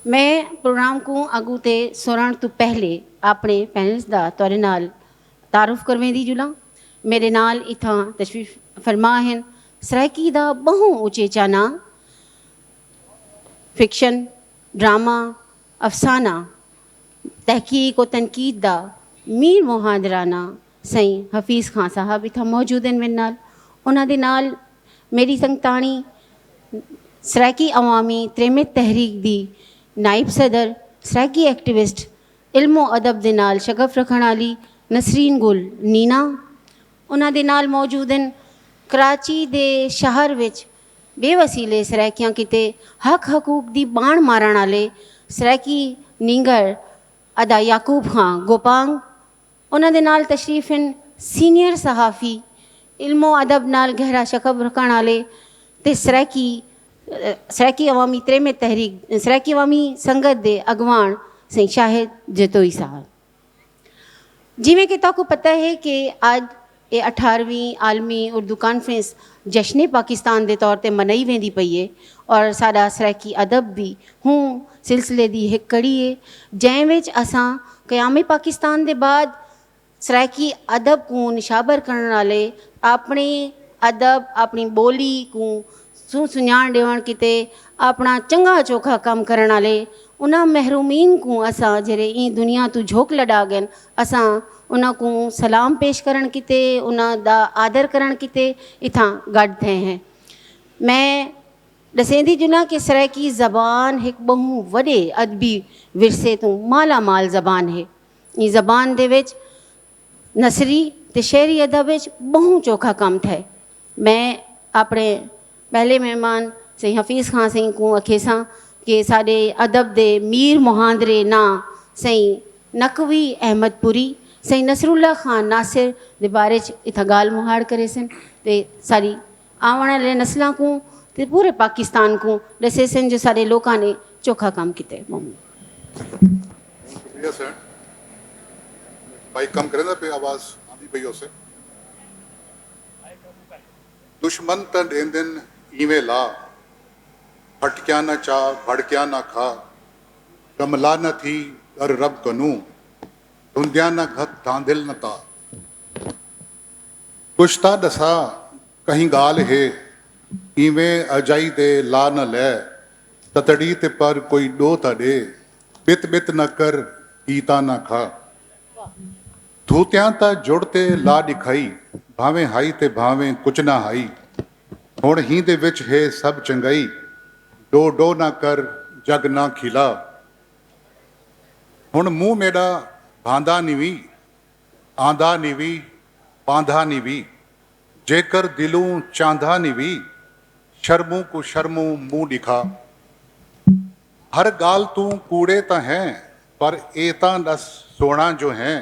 मैं प्रोग्राम को अगू ते सुरण तो पहले अपने पैनल्स का तुहाडे नाल तारुफ करवेंदी जुला। मेरे नाल इत्थां तशरीफ फरमा हैं सराइकी दा बहु उचेचा नां फिक्शन, ड्रामा, अफसाना, तहकीक और तनकीद दा मीर मुहादराना सई हफीज़ खान साहब इत्थां मौजूद हैं मेरे नाल। उन्हां दे नाल मेरी संगतानी सराइकी अवामी त्रेमित तहरीक दी नायब सदर, सराइकी एक्टिविस्ट, इल्मो अदब दे नाल शगफ रखण वाली नसरीन गुल नीना। उन्हां दे नाल मौजूद हैं कराची दे शहर विच बेवसीले सराइकियां किते हक हकूक दी बाण मारण वाले सराइकी नींगर अदा याकूब खां गोपांग। उन्हां दे नाल तशरीफ हैं सीनियर सहाफ़ी, इल्मो अदब नाल गहरा शगफ रखण वाले ते सराइकी अवामी त्रेमित तहरीक सराइकी अवामी संगत दे अगवान सही शाहिद जतोई साहब। जिमें कि ताको पता है कि आज ये 18वीं आलमी उर्दू कॉन्फ्रेंस जश्न पाकिस्तान के तौर पर मनाई वेंदी पई है और साडा सराइकी अदब भी हूँ सिलसिले की एक कड़ी है जैं विच असां क़याम पाकिस्तान के बाद सराइकी अदब को निशाबर करने वाले अपने अदब अपनी बोली को सुञाण ॾियण किते अपना चंगा चोखा कम करण वाले उन्हां महरूमीन को असां जरे ई दुनिया तो झोंक लॾा गन असां उन्हां को सलाम पेश करण किते उन्हां दा आदर करण किते इथां गॾु थे हैं। मैं दसेंदी जुना कि सराइकी ज़बान एक बहु वॾे अदबी विरसे तो माला माल ज़बान है। ई ज़बान दे विच नसरी ते शेरी अदब विच बहु चोखा कम थे। मैं अपने पहले मेहमान सही हफीज़ खान सही को अखेसा कि साडे अदब दे मीर मुहांदरे ना सही नकवी अहमदपुरी सही नसरुल्ला खान नासिर दे बारे इतना गाल मुहाड़ करे सन ते सारी आवण वाले नस्लों को ते पूरे पाकिस्तान को दसे सन जो सारे लोगों ने चोखा काम किते। शुक्रिया सर। भाई कम करें ना पे आवाज आंदी पई उसे दुश्मन त देंदन इवें ला भटक्या न चा भड़क्या न खा कमला न थी कर रब कनू धुंध्या न घत धांधिल न ता कुश्ता दसा कहीं गाल है इवें अजाई दे ला न ले ततड़ी ते पर कोई डो तड़े बित बित न कर ईता न खा धूत्या ता जुड़ते ला दिखाई भावें हाई ते भावें कुछ ना हाई हुण ही दे विच है सब चंगाई डो डो ना कर जग ना खिला हुण मुंह मेरा भांदा निवी आंदा निवी बांधा निवी जेकर दिलों चांदा निवी शर्मू को शर्मू मुंह दिखा हर गाल तू कूड़े ता है पर एता दस सोना जो है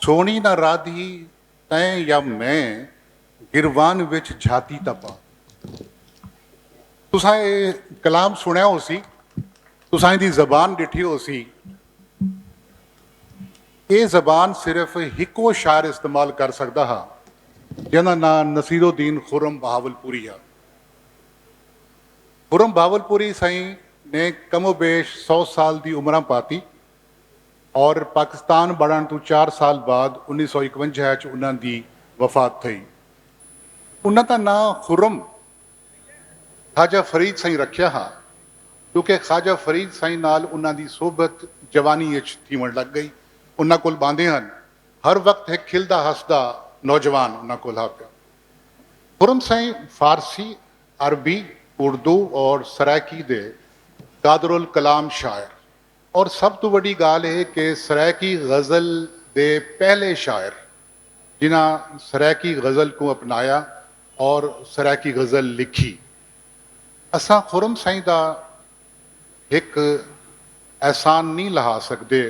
सोनी ना राधी तैं या मैं गिरवान विच झाती तपा। तुसां ये कलाम सुनिया हो सी तुसां दी जबान डिठी हो सी ये जबान सिर्फ हिको शायर इस्तेमाल कर सकता हा जिन्हां ना नसीरुद्दीन खुरम बहावलपुरी है। खुरम बहावलपुरी साईं ने कमोबेश 100 साल की उम्र पाती और पाकिस्तान बढ़न तो 4 साल बाद 1951 उन्हां दी वफात थी। उन्हां दा नाम खुरम ख्वाजा फरीद साईं रखिया हा क्योंकि ख्वाजा फरीद साईं नाल उन्हां दी सोबत जवानी थीवण लग गई। उन्हां कोल बांधे हैं हर वक्त एक खिलदा हसदा नौजवान उन्हां कोल हा पिया। खुरम साईं फारसी अरबी उर्दू और सराइकी दे कादरुल कलाम शायर और सब तो बड़ी गाल है कि सराइकी गज़ल दे पहले शायर जिन्हां सराइकी गज़ल को अपनाया और सराइकी गज़ल लिखी। असां खुरम साईं दा एक एहसान नहीं लहा सकते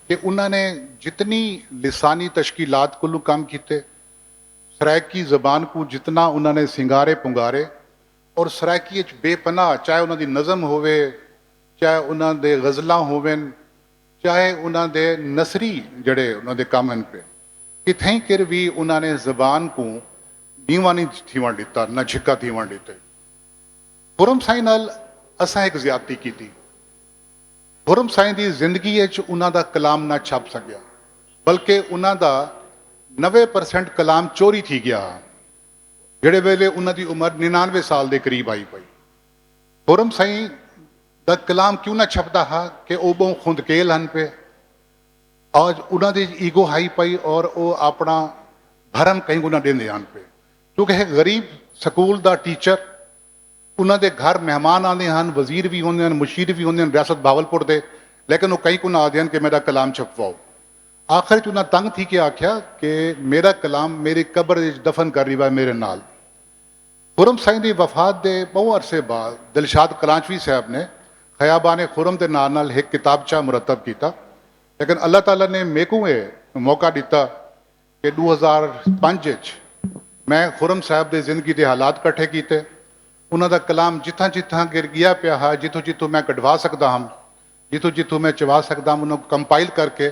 कि उन्होंने जितनी लिसानी तश्कीलात को काम किए सराइकी ज़बान को जितना उन्होंने सिंगारे पुंगारे और सराइकी बेपनाह चाहे उन्होंने नज़म होवे चाहे उन्होंने गज़लां होवन चाहे उन्होंने नसरी जड़े उन्होंने काम हैं पे कितें किर भी उन्होंने ज़बान को नीवा नहीं थीवण दिता न छिक्का थीवण दिते। खुरम साईं नाल असां एक ज्यादती की थी ਖੁਰਮ ਸਾਈਂ ਦੀ ਜ਼ਿੰਦਗੀ ਵਿੱਚ ਉਹਨਾਂ ਦਾ ਕਲਾਮ ਨਾ ਛਪ ਸਕਿਆ, ਬਲਕਿ ਉਹਨਾਂ ਦਾ 90% ਕਲਾਮ ਚੋਰੀ ਥੀ ਗਿਆ, ਜਿਹੜੇ ਵੇਲੇ ਉਹਨਾਂ ਦੀ ਉਮਰ 99 ਸਾਲ ਦੇ ਕਰੀਬ ਆਈ ਪਈ। ਖੁਰਮ ਸਾਈਂ ਦਾ ਕਲਾਮ ਕਿਉਂ ਨਾ ਛਪਦਾ ਹੈ ਕਿ ਉਹ ਬਹੁਤ ਖੁੰਦਕੇਲ ਹਨ ਪਏ, ਔਰ ਉਹਨਾਂ ਦੀ ਈਗੋ ਹਾਈ ਪਈ, ਔਰ ਉਹ ਆਪਣਾ ਭਰਮ ਕਈ ਗੁਣਾ ਦਿੰਦੇ ਹਨ ਪਏ, ਕਿਉਂਕਿ ਇਹ ਗਰੀਬ ਸਕੂਲ ਦਾ ਟੀਚਰ, ਉਹਨਾਂ ਦੇ ਘਰ ਮਹਿਮਾਨ ਆਉਂਦੇ ਹਨ, ਵਜ਼ੀਰ ਵੀ ਹੁੰਦੇ ਹਨ, ਮੁਸ਼ੀਰ ਵੀ ਹੁੰਦੇ ਹਨ ਰਿਆਸਤ ਬਾਵਲਪੁਰ ਦੇ, ਲੇਕਿਨ ਉਹ ਕਈ ਗੁਣਾ ਆਉਂਦੇ ਹਨ ਕਿ ਮੇਰਾ ਕਲਾਮ ਛਪਵਾਓ। ਆਖਰ 'ਚ ਉਹਨਾਂ ਤੰਗ ਥੀ ਕੇ ਆਖਿਆ ਕਿ ਮੇਰਾ ਕਲਾਮ ਮੇਰੀ ਕਬਰ ਵਿੱਚ ਦਫਨ ਕਰ ਰਹੀ ਵਾ ਮੇਰੇ ਨਾਲ। ਖੁਰਮ ਸਾਈਂ ਦੀ ਵਫਾਤ ਦੇ ਬਹੁਤ ਅਰਸੇ ਬਾਅਦ ਦਿਲਸ਼ਾਦ ਕਲਾਂਚਵੀ ਸਾਹਿਬ ਨੇ ਖਿਆਬਾਨ ਖੁਰਮ ਦੇ ਨਾਂ ਨਾਲ ਇੱਕ ਕਿਤਾਬਚਾ ਮੁਰਤਬ ਕੀਤਾ, ਲੇਕਿਨ ਅੱਲਾਹ ਤਾਲਾ ਨੇ ਮੇਕੂ ਇਹ ਮੌਕਾ ਦਿੱਤਾ ਕਿ 2005 ਵਿੱਚ ਮੈਂ ਖੁਰਮ ਸਾਹਿਬ ਦੇ ਜ਼ਿੰਦਗੀ ਦੇ ਹਾਲਾਤ ਇਕੱਠੇ ਕੀਤੇ, ਉਹਨਾਂ ਦਾ ਕਲਾਮ ਜਿੱਥਾਂ ਜਿੱਥਾਂ ਗਿਰ ਗਿਆ ਪਿਆ ਹੈ, ਜਿੱਥੋਂ ਜਿੱਥੋਂ ਮੈਂ ਕਢਵਾ ਸਕਦਾ ਹਾਂ, ਜਿੱਥੋਂ ਜਿੱਥੋਂ ਮੈਂ ਚਵਾ ਸਕਦਾ ਹਾਂ, ਉਹਨੂੰ ਕੰਪਾਈਲ ਕਰਕੇ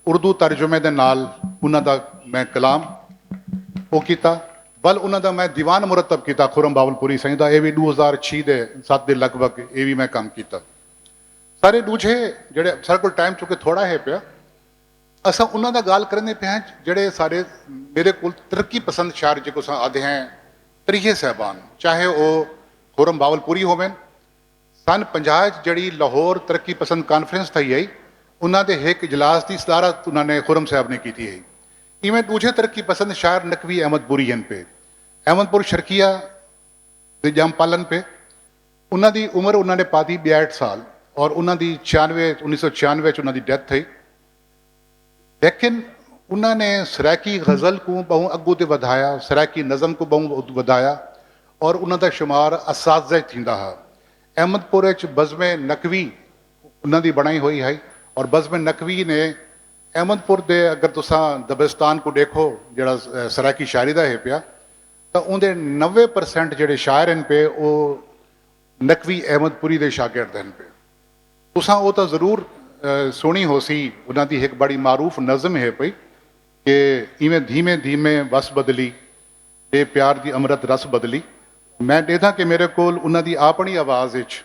ਉਰਦੂ ਤਰਜੁਮੇ ਦੇ ਨਾਲ ਉਹਨਾਂ ਦਾ ਮੈਂ ਕਲਾਮ ਉਹ ਕੀਤਾ। ਬਲ ਉਹਨਾਂ ਦਾ ਮੈਂ ਦੀਵਾਨ ਮੁਰਤਬ ਕੀਤਾ ਖੁਰਮ ਬਾਵਲਪੁਰੀ ਸਾਈਂ ਦਾ, ਇਹ ਵੀ 2006 ਦੇ 7 ਦੇ ਲਗਭਗ ਇਹ ਵੀ ਮੈਂ ਕੰਮ ਕੀਤਾ। ਸਾਰੇ ਦੂਜੇ ਜਿਹੜੇ ਸਾਡੇ ਕੋਲ ਟਾਈਮ ਚੁੱਕੇ ਥੋੜਾ ਹੈ ਪਿਆ, ਅਸਾਂ ਉਹਨਾਂ ਦਾ ਗੱਲ ਕਰਨੇ ਪਿਆ ਜਿਹੜੇ ਸਾਡੇ ਮੇਰੇ ਕੋਲ ਤਰੱਕੀ ਪਸੰਦ ਸ਼ਾਇਰ ਜੇ ਕੋ ਆਦੇ ਹੈ ਤਰੀਕੇ ਸਾਹਿਬਾਨ, ਚਾਹੇ ਉਹ ਖੁਰਮ ਬਾਵਲਪੁਰੀ ਹੋਵੇ। ਸਨ 50 ਜਿਹੜੀ ਲਾਹੌਰ ਤਰੱਕੀ ਪਸੰਦ ਕਾਨਫਰੰਸ ਥਈ ਆਈ, ਉਹਨਾਂ ਦੇ ਇੱਕ ਇਜਲਾਸ ਦੀ ਸਦਾਰਤ ਉਹਨਾਂ ਨੇ ਖੁਰਮ ਸਾਹਿਬ ਨੇ ਕੀਤੀ ਹੈ। ਇਵੇਂ ਦੂਜੇ ਤਰੱਕੀ ਪਸੰਦ ਸ਼ਾਇਰ ਨਕवी अहमदपुरी ਹਨ पे, अहमदपुर शर्किया ਦੇ ਜੰਮ ਪਾਲਨ पे, ਉਹਨਾਂ ਦੀ ਉਮਰ ਉਹਨਾਂ ਨੇ ਪਾਤੀ 62 ਸਾਲ, ਔਰ ਉਹਨਾਂ ਦੀ 1996 ਚ ਉਹਨਾਂ ਦੀ ਡੈਥ થઈ। ਲੇਕਿਨ ਉਹਨਾਂ ਨੇ ਸਰਾਇਕੀ ਗਜ਼ਲ को ਬਹੁਤ ਅੱਗੋਂ ਤੇ ਵਧਾਇਆ, ਸਰਾਇਕੀ ਨਜ਼ਮ को ਬਹੁਤ ਵਧਾਇਆ, ਔਰ ਉਹਨਾਂ ਦਾ ਸ਼ੁਮਾਰ ਅਸਾਜ਼ਾ ਥੀਂਦਾ ਹੈ। अहमदपुर ਵਿੱਚ ਬਜ਼ਮੇ ਨਕवी ਉਹਨਾਂ ਦੀ ਬਣਾਈ ਹੋਈ ਹੈ, ਔਰ ਬਜ਼ਮੇ ਨਕवी ਨੇ अहमदपुर ਦੇ अगर तुसां दबिस्तान को देखो ਜਿਹੜਾ ਸਰਾਇਕੀ ਸ਼ਾਇਰੀ ਦਾ ਹੈ ਪਿਆ, ਤਾਂ ਉਹਦੇ 90% ਜਿਹੜੇ ਸ਼ਾਇਰ ਹਨ ਪਏ ਉਹ ਨਕवी अहमदपुरी ਦੇ ਸ਼ਾਗਿਰਦ ਹਨ ਪਏ। तुसां ਉਹ ਤਾਂ ਜ਼ਰੂਰ ਸੁਣੀ ਹੋ ਸੀ, ਉਹਨਾਂ ਦੀ ਇੱਕ ਬੜੀ ਮਾਰੂਫ ਨਜ਼ਮ ਹੈ ਪਈ ਕਿ ਇਵੇਂ ਧੀਮੇ ਧੀਮੇ ਵਸ ਬਦਲੀ ਤੇ ਪਿਆਰ ਦੀ ਅੰਮ੍ਰਿਤ ਰਸ ਬਦਲੀ। ਮੈਂ ਦੇਖਦਾ ਕਿ ਮੇਰੇ ਕੋਲ ਉਹਨਾਂ ਦੀ ਆਪਣੀ ਆਵਾਜ਼ ਵਿੱਚ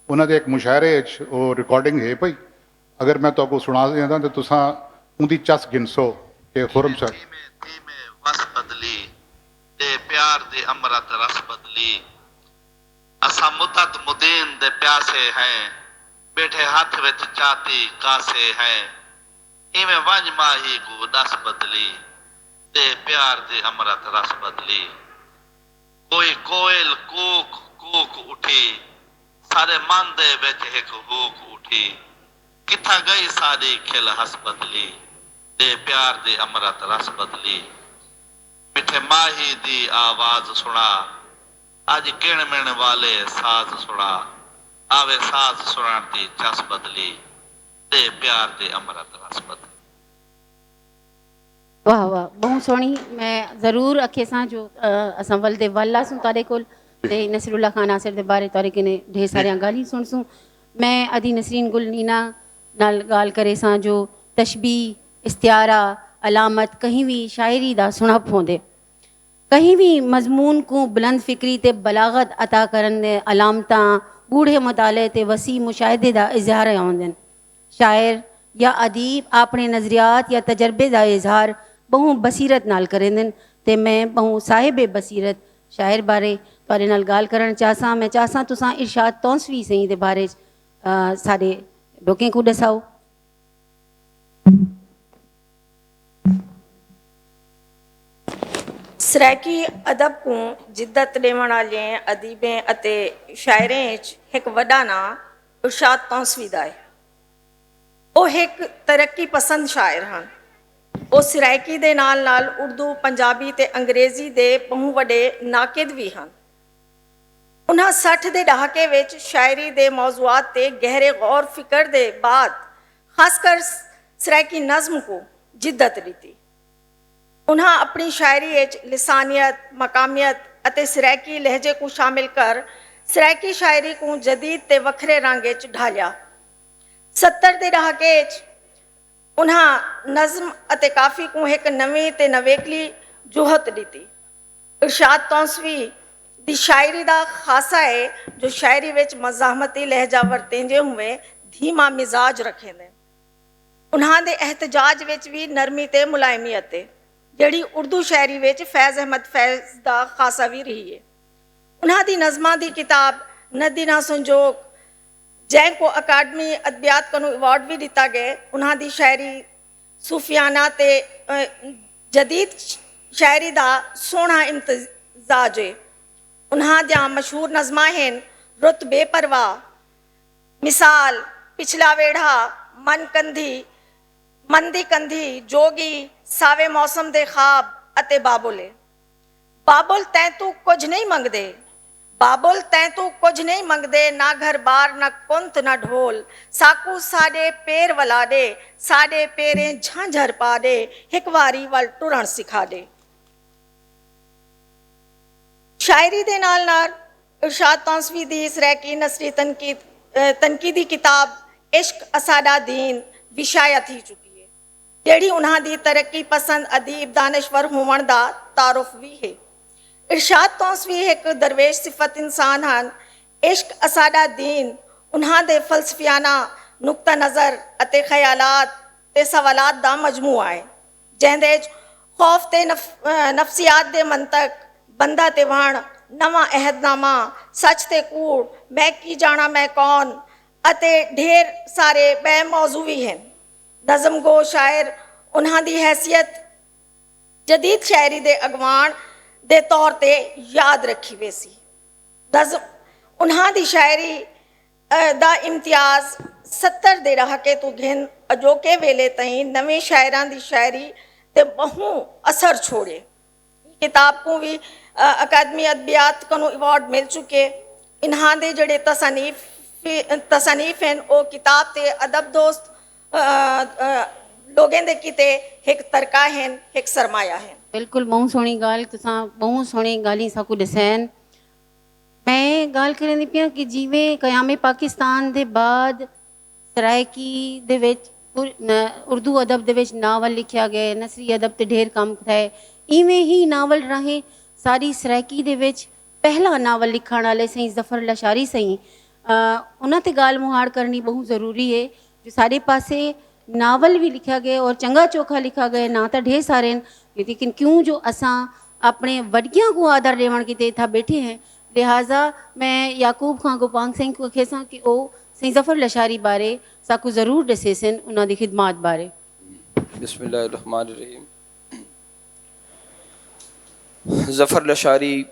ਉਹਨਾਂ ਦੇ ਇੱਕ ਮੁਸ਼ਾਇਰੇ ਵਿੱਚ ਉਹ ਰਿਕਾਰਡਿੰਗ ਹੈ ਪਈ, ਅਗਰ ਮੈਂ ਤੁਹਾਨੂੰ ਸੁਣਾ ਦਿੰਦਾ ਤਾਂ ਤੁਸਾਂ ਉਹਦੀ ਚਸ ਗਿਣਸੋ ਕਿ ਖੁਰਮ ਸਾਹਿਬ ਧੀਮੇ ਧੀਮੇ ਵਸ ਬਦਲੀ ਤੇ ਪਿਆਰ ਦੀ ਅੰਮ੍ਰਿਤ ਰਸ ਬਦਲੀ। ਅਸਾਂ ਮੁੱਦਤ ਮੁਦੀਨ ਦੇ ਪਿਆਸੇ ਹੈ, ਬੈਠੇ ਹੱਥ ਵਿੱਚ ਚਾਤੀ ਕਾਸੇ ਹੈ। ਇਵੇਂ ਵੰਜ ਮਾਹੀ ਕੋ ਦਸ ਬਦਲੀ ਤੇ ਪਿਆਰ ਦੀ ਅੰਮ੍ਰਿਤ ਰਸ ਬਦਲੀ। ਕੋਈ ਕੋਇਲ ਕੂਕ ਕੂਕ ਉਠੀ, ਸਾਰੇ ਮਨ ਦੇ ਵਿੱਚ ਇੱਕ ਹੂਕ ਉਠੀ। ਕਿੱਥਾ ਗਈ ਸਾਡੀ ਖਿਲ ਹਸ ਬਦਲੀ ਤੇ ਪਿਆਰ ਦੀ ਅੰਮ੍ਰਿਤ ਰਸ ਬਦਲੀ। ਮਿੱਠੇ ਮਾਹੀ ਦੀ ਆਵਾਜ਼ ਸੁਣਾ, ਅੱਜ ਗਿਣ ਮਿਣ ਵਾਲੇ ਸਾਜ਼ ਸੁਣਾ। ਆਵੇ ਸਾਜ਼ ਸੁਣਨ ਦੀ ਚਸ ਬਦਲੀ ਤੇ ਪਿਆਰ ਦੀ ਅੰਮ੍ਰਿਤ ਰਸ ਬਦਲੀ। वाह वाह, बहुत सोहनी। मैं ज़रूर अखे सां जो असां वलदे वालासूं तारे कोल ते नसीरुल्ला खान नासिर दे बारे तारे किने ढेर सारियां गाली सुनसूं। मैं अदी नसरीन गुल नीना नाल गाल करे सां जो तशबीह इस्तियारा अलामत कहीं भी शायरी दा सुणप होंदे, कहीं भी मजमून को बुलंद फिक्री ते बलागत अता करन दे अलामतां गूढ़े मुताले ते वसी मुशाहिदे दा इज़हार आउंदे। शायर या अदीब अपने नज़रियात या तजर्बे दा इज़हार बहु बसीरत नाल करेंदे ते मैं बहु साहिबे बसीरत शायर बारे तुहाडे नाल गाल करन चाहसां। मैं चाहसां तुसां इरशाद तौंसवी सही दे बारे साडे लोकें को दसाओ। सराइकी अदब को जिद्दत देवण वाले अदीबें अते शायरें एक वड्डा नां इरशाद तौंसवी दा है। ਉਹ ਇੱਕ ਤਰੱਕੀ ਪਸੰਦ ਸ਼ਾਇਰ ਹਨ। ਉਹ ਸਰਾਇਕੀ ਦੇ ਨਾਲ ਨਾਲ ਉਰਦੂ, ਪੰਜਾਬੀ ਤੇ ਅੰਗਰੇਜ਼ੀ ਦੇ ਬਹੁਤ ਵੱਡੇ ਨਾਕਿਦ ਵੀ ਹਨ। ਉਹਨਾਂ 60 ਦੇ ਦਹਾਕੇ ਵਿੱਚ ਸ਼ਾਇਰੀ ਦੇ ਮੌਜ਼ੂਆਤ ਤੇ ਗਹਿਰੇ ਗੌਰ ਫਿਕਰ ਦੇ ਬਾਅਦ ਖਾਸਕਰ ਸਰਾਇਕੀ ਨਜ਼ਮ को ਜਿੱਦਤ ਦਿੱਤੀ। ਉਹਨਾਂ ਆਪਣੀ ਸ਼ਾਇਰੀ ਵਿੱਚ ਲਿਸਾਨੀਅਤ, ਮਕਾਮੀਅਤ ਅਤੇ ਸਰਾਇਕੀ ਲਹਿਜੇ को ਸ਼ਾਮਿਲ ਕਰ ਸਰਾਇਕੀ ਸ਼ਾਇਰੀ को ਜਦੀਦ ਤੇ ਵੱਖਰੇ ਰੰਗ ਵਿੱਚ ਢਾਲਿਆ। 70 ਦੇ ਦਹਾਕੇ ਵਿੱਚ ਉਹਨਾਂ ਨਜ਼ਮ ਅਤੇ ਕਾਫੀ को ਇੱਕ ਨਵੀਂ ਤੇ ਨਵੇਕਲੀ ਜੋਹਤ ਦਿੱਤੀ। ਇਰਸ਼ਾਦ ਤੌਂਸਵੀ ਦੀ ਸ਼ਾਇਰੀ ਦਾ ਖਾਸਾ ਹੈ ਜੋ ਸ਼ਾਇਰੀ ਵਿੱਚ ਮਜ਼ਾਹਮਤੀ ਲਹਿਜਾ ਵਰਤੇਂਦੇ ਹੋਏ ਧੀਮਾ ਮਿਜ਼ਾਜ ਰੱਖਦੇ ਨੇ। ਉਹਨਾਂ ਦੇ ਇhtਜਾਜ ਵਿੱਚ ਵੀ ਨਰਮੀ ਤੇ ਮੁਲਾਇਮੀਅਤ ਹੈ, ਜਿਹੜੀ ਉਰਦੂ ਸ਼ਾਇਰੀ ਵਿੱਚ ਫੈਜ਼ ਅਹਿਮਦ ਫੈਜ਼ ਦਾ ਖਾਸਾ ਵੀ ਰਹੀ ਹੈ। ਉਹਨਾਂ ਦੀ ਨਜ਼ਮਾਂ ਦੀ ਕਿਤਾਬ ਨਦੀ ਨਾ ਸੰਜੋਗ, ਜੈਨ ਕੋ ਅਕਾਦਮੀ ਅਦਬਿਆਤ ਕੋ ਅਵਾਰਡ ਵੀ ਦਿੱਤਾ ਗਿਆ। ਉਹਨਾਂ ਦੀ ਸ਼ਾਇਰੀ ਸੂਫੀਆਨਾ ਤੇ ਜਦੀਦ ਸ਼ਾਇਰੀ ਦਾ ਸੋਹਣਾ ਇਮਤਜ਼ਾਜ ਹੈ। ਉਹਨਾਂ ਦੀਆਂ ਮਸ਼ਹੂਰ ਨਜ਼ਮਾਂ ਹਨ ਰੁਤ ਬੇਪਰਵਾਹ, ਮਿਸਾਲ, ਪਿਛਲਾ ਵੇੜਾ, ਮਨ ਦੀ ਕੰਧੀ, ਜੋਗੀ, ਸਾਵੇ ਮੌਸਮ ਦੇ ਖਾਬ ਅਤੇ ਬਾਬੁਲ। ਬਾਬੁਲ ਤੈਂ ਤੂੰ ਕੁਝ ਨਹੀਂ ਮੰਗਦੇ, ਬਾਬੁਲ ਤੈਂ ਤੂੰ ਕੁਝ ਨਹੀਂ ਮੰਗਦੇ, ਨਾ ਘਰ ਬਾਰ ਨਾ ਕੁੰਤ ਨਾ ਢੋਲ, ਸਾਕੂ ਸਾਡੇ ਪੈਰ ਵਲਾ ਦੇ, ਸਾਡੇ ਪੈਰੇ ਝਾਂਝਰ ਪਾ ਦੇ, ਇੱਕ ਵਾਰੀ ਵੱਲ ਟੁਰਨ ਸਿਖਾ ਦੇ। ਸ਼ਾਇਰੀ ਦੇ ਨਾਲ ਨਾਲ ਇਰਸ਼ਾਦ ਤੌਂਸਵੀ ਦੀ ਸਰੈਕੀ ਨਸਰੀ ਤਨਕੀਦੀ ਕਿਤਾਬ ਇਸ਼ਕ ਅਸਾਡਾ ਦੀਨ ਵੀ ਸ਼ਾਇਆ ਥੀ ਚੁੱਕੀ ਹੈ, ਜਿਹੜੀ ਉਹਨਾਂ ਦੀ ਤਰੱਕੀ ਪਸੰਦ ਅਦੀਬ ਦਾਨਸ਼ਵਰ ਹੋਣ ਦਾ ਤਾਰਫ ਵੀ ਹੈ। ਇਰਸ਼ਾਦ ਤੌਂਸਵੀ ਇੱਕ ਦਰਵੇਸ਼ ਸਿਫਤ ਇਨਸਾਨ ਹਨ। ਇਸ਼ਕ ਅਸਾਡਾ ਦੀਨ ਉਹਨਾਂ ਦੇ ਫਲਸਫਿਆਨਾ ਨੁਕਤਾ ਨਜ਼ਰ ਅਤੇ ਖਿਆਲਾਤ ਤੇ ਸਵਾਲਾਤ ਦਾ ਮਜਮੂਆ ਹੈ, ਜਿਹਦੇ 'ਚ ਖੌਫ ਤੇ ਨਫਸੀਆਤ ਦੇ ਮੰਤਕ, ਬੰਦਾ ਤੇ ਵਣ, ਨਵਾਂ ਅਹਿਦਨਾਮਾ, ਸੱਚ ਤੇ ਕੂੜ, ਮੈਂ ਕੀ ਜਾਣਾ ਮੈਂ ਕੌਣ ਅਤੇ ਢੇਰ ਸਾਰੇ ਬੈ ਮੌਜ਼ੂ ਵੀ ਹਨ। ਨਜ਼ਮਗੋ ਸ਼ਾਇਰ ਉਹਨਾਂ ਦੀ ਹੈਸੀਅਤ ਜਦੀਦ ਸ਼ਾਇਰੀ ਦੇ ਅਗਵਾਨ ਦੇ ਤੌਰ ਤੇ ਯਾਦ ਰੱਖੀ ਵੇ ਸੀ। ਉਹਨਾਂ ਦੀ ਸ਼ਾਇਰੀ ਦਾ ਇਮਤਿਆਜ਼ 70 ਦੇ ਦਹਾਕੇ ਤੋਂ ਘਿਨ ਅਜੋਕੇ ਵੇਲੇ ਤਾਈਂ ਨਵੇਂ ਸ਼ਾਇਰਾਂ ਦੀ ਸ਼ਾਇਰੀ ਤੇ ਬਹੁ ਅਸਰ ਛੋੜੇ। ਕਿਤਾਬ को भी अकादमी अदबियात को अवार्ड मिल चुके। इन्हां दे जड़े तसानीफ हैं वो किताब ते अदब दोस्त लोगों दे किते एक तरका हैं, एक सरमाया हैं। बिल्कुल बहुत सोहनी गाल, तुसां बहुत सोहनी गाली साकू दसैन। मैं गाल करनी पिया कि जिवें क़यामे पाकिस्तान दे बाद सरायकी दे विच उर्दू अदब दे विच नावल लिखिया गया, नसरी अदब ते ढेर काम है, इवें ही नावल राहें सारी सरायकी दे विच पहला नावल लिखण वाले सही जफर लशारी सही उन्हां ते गाल मुहाड़ करनी बहुत ज़रूरी है। जो सारे पासे नावल भी लिखा गया और चंगा चोखा लिखा गया ना तो ढेर सारे, लेकिन क्यों जो असां अपने वडियां को आदर देवण किते था बैठे हैं, लिहाजा मैं याकूब खां गोपांग सिंह को खेसा कि ओ सही जफर लशारी बारे साकू ज़रूर दसेसन उन्हां दी खिदमात बारे। बिस्मिल्लाहिर्रहमानिर्रहीम। जफ़र लशारी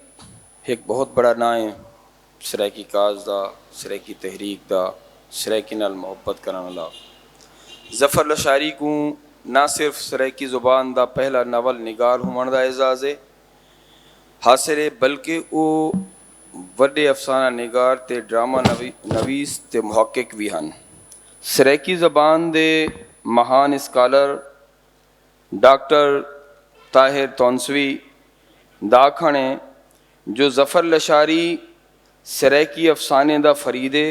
एक बहुत बड़ा नाम है सरायकी काज दा, सरायकी तहरीक दा, सरायकी नाल मुहब्बत करने वाला। जफ़र लशारी को ना सिर्फ सरायकी ज़ुबान दा पहला नावल निगार होने का एजाज़ है हासिल है, बल्कि वो वड्डे अफसाना निगार ते ड्रामा नवीस ते मुहक्किक भी हैं। सरायकी ज़बान दे महान स्कॉलर डॉक्टर ताहिर तौंसवी दाखने जो जफ़र लशारी सरायकी अफसाने दा फरीदे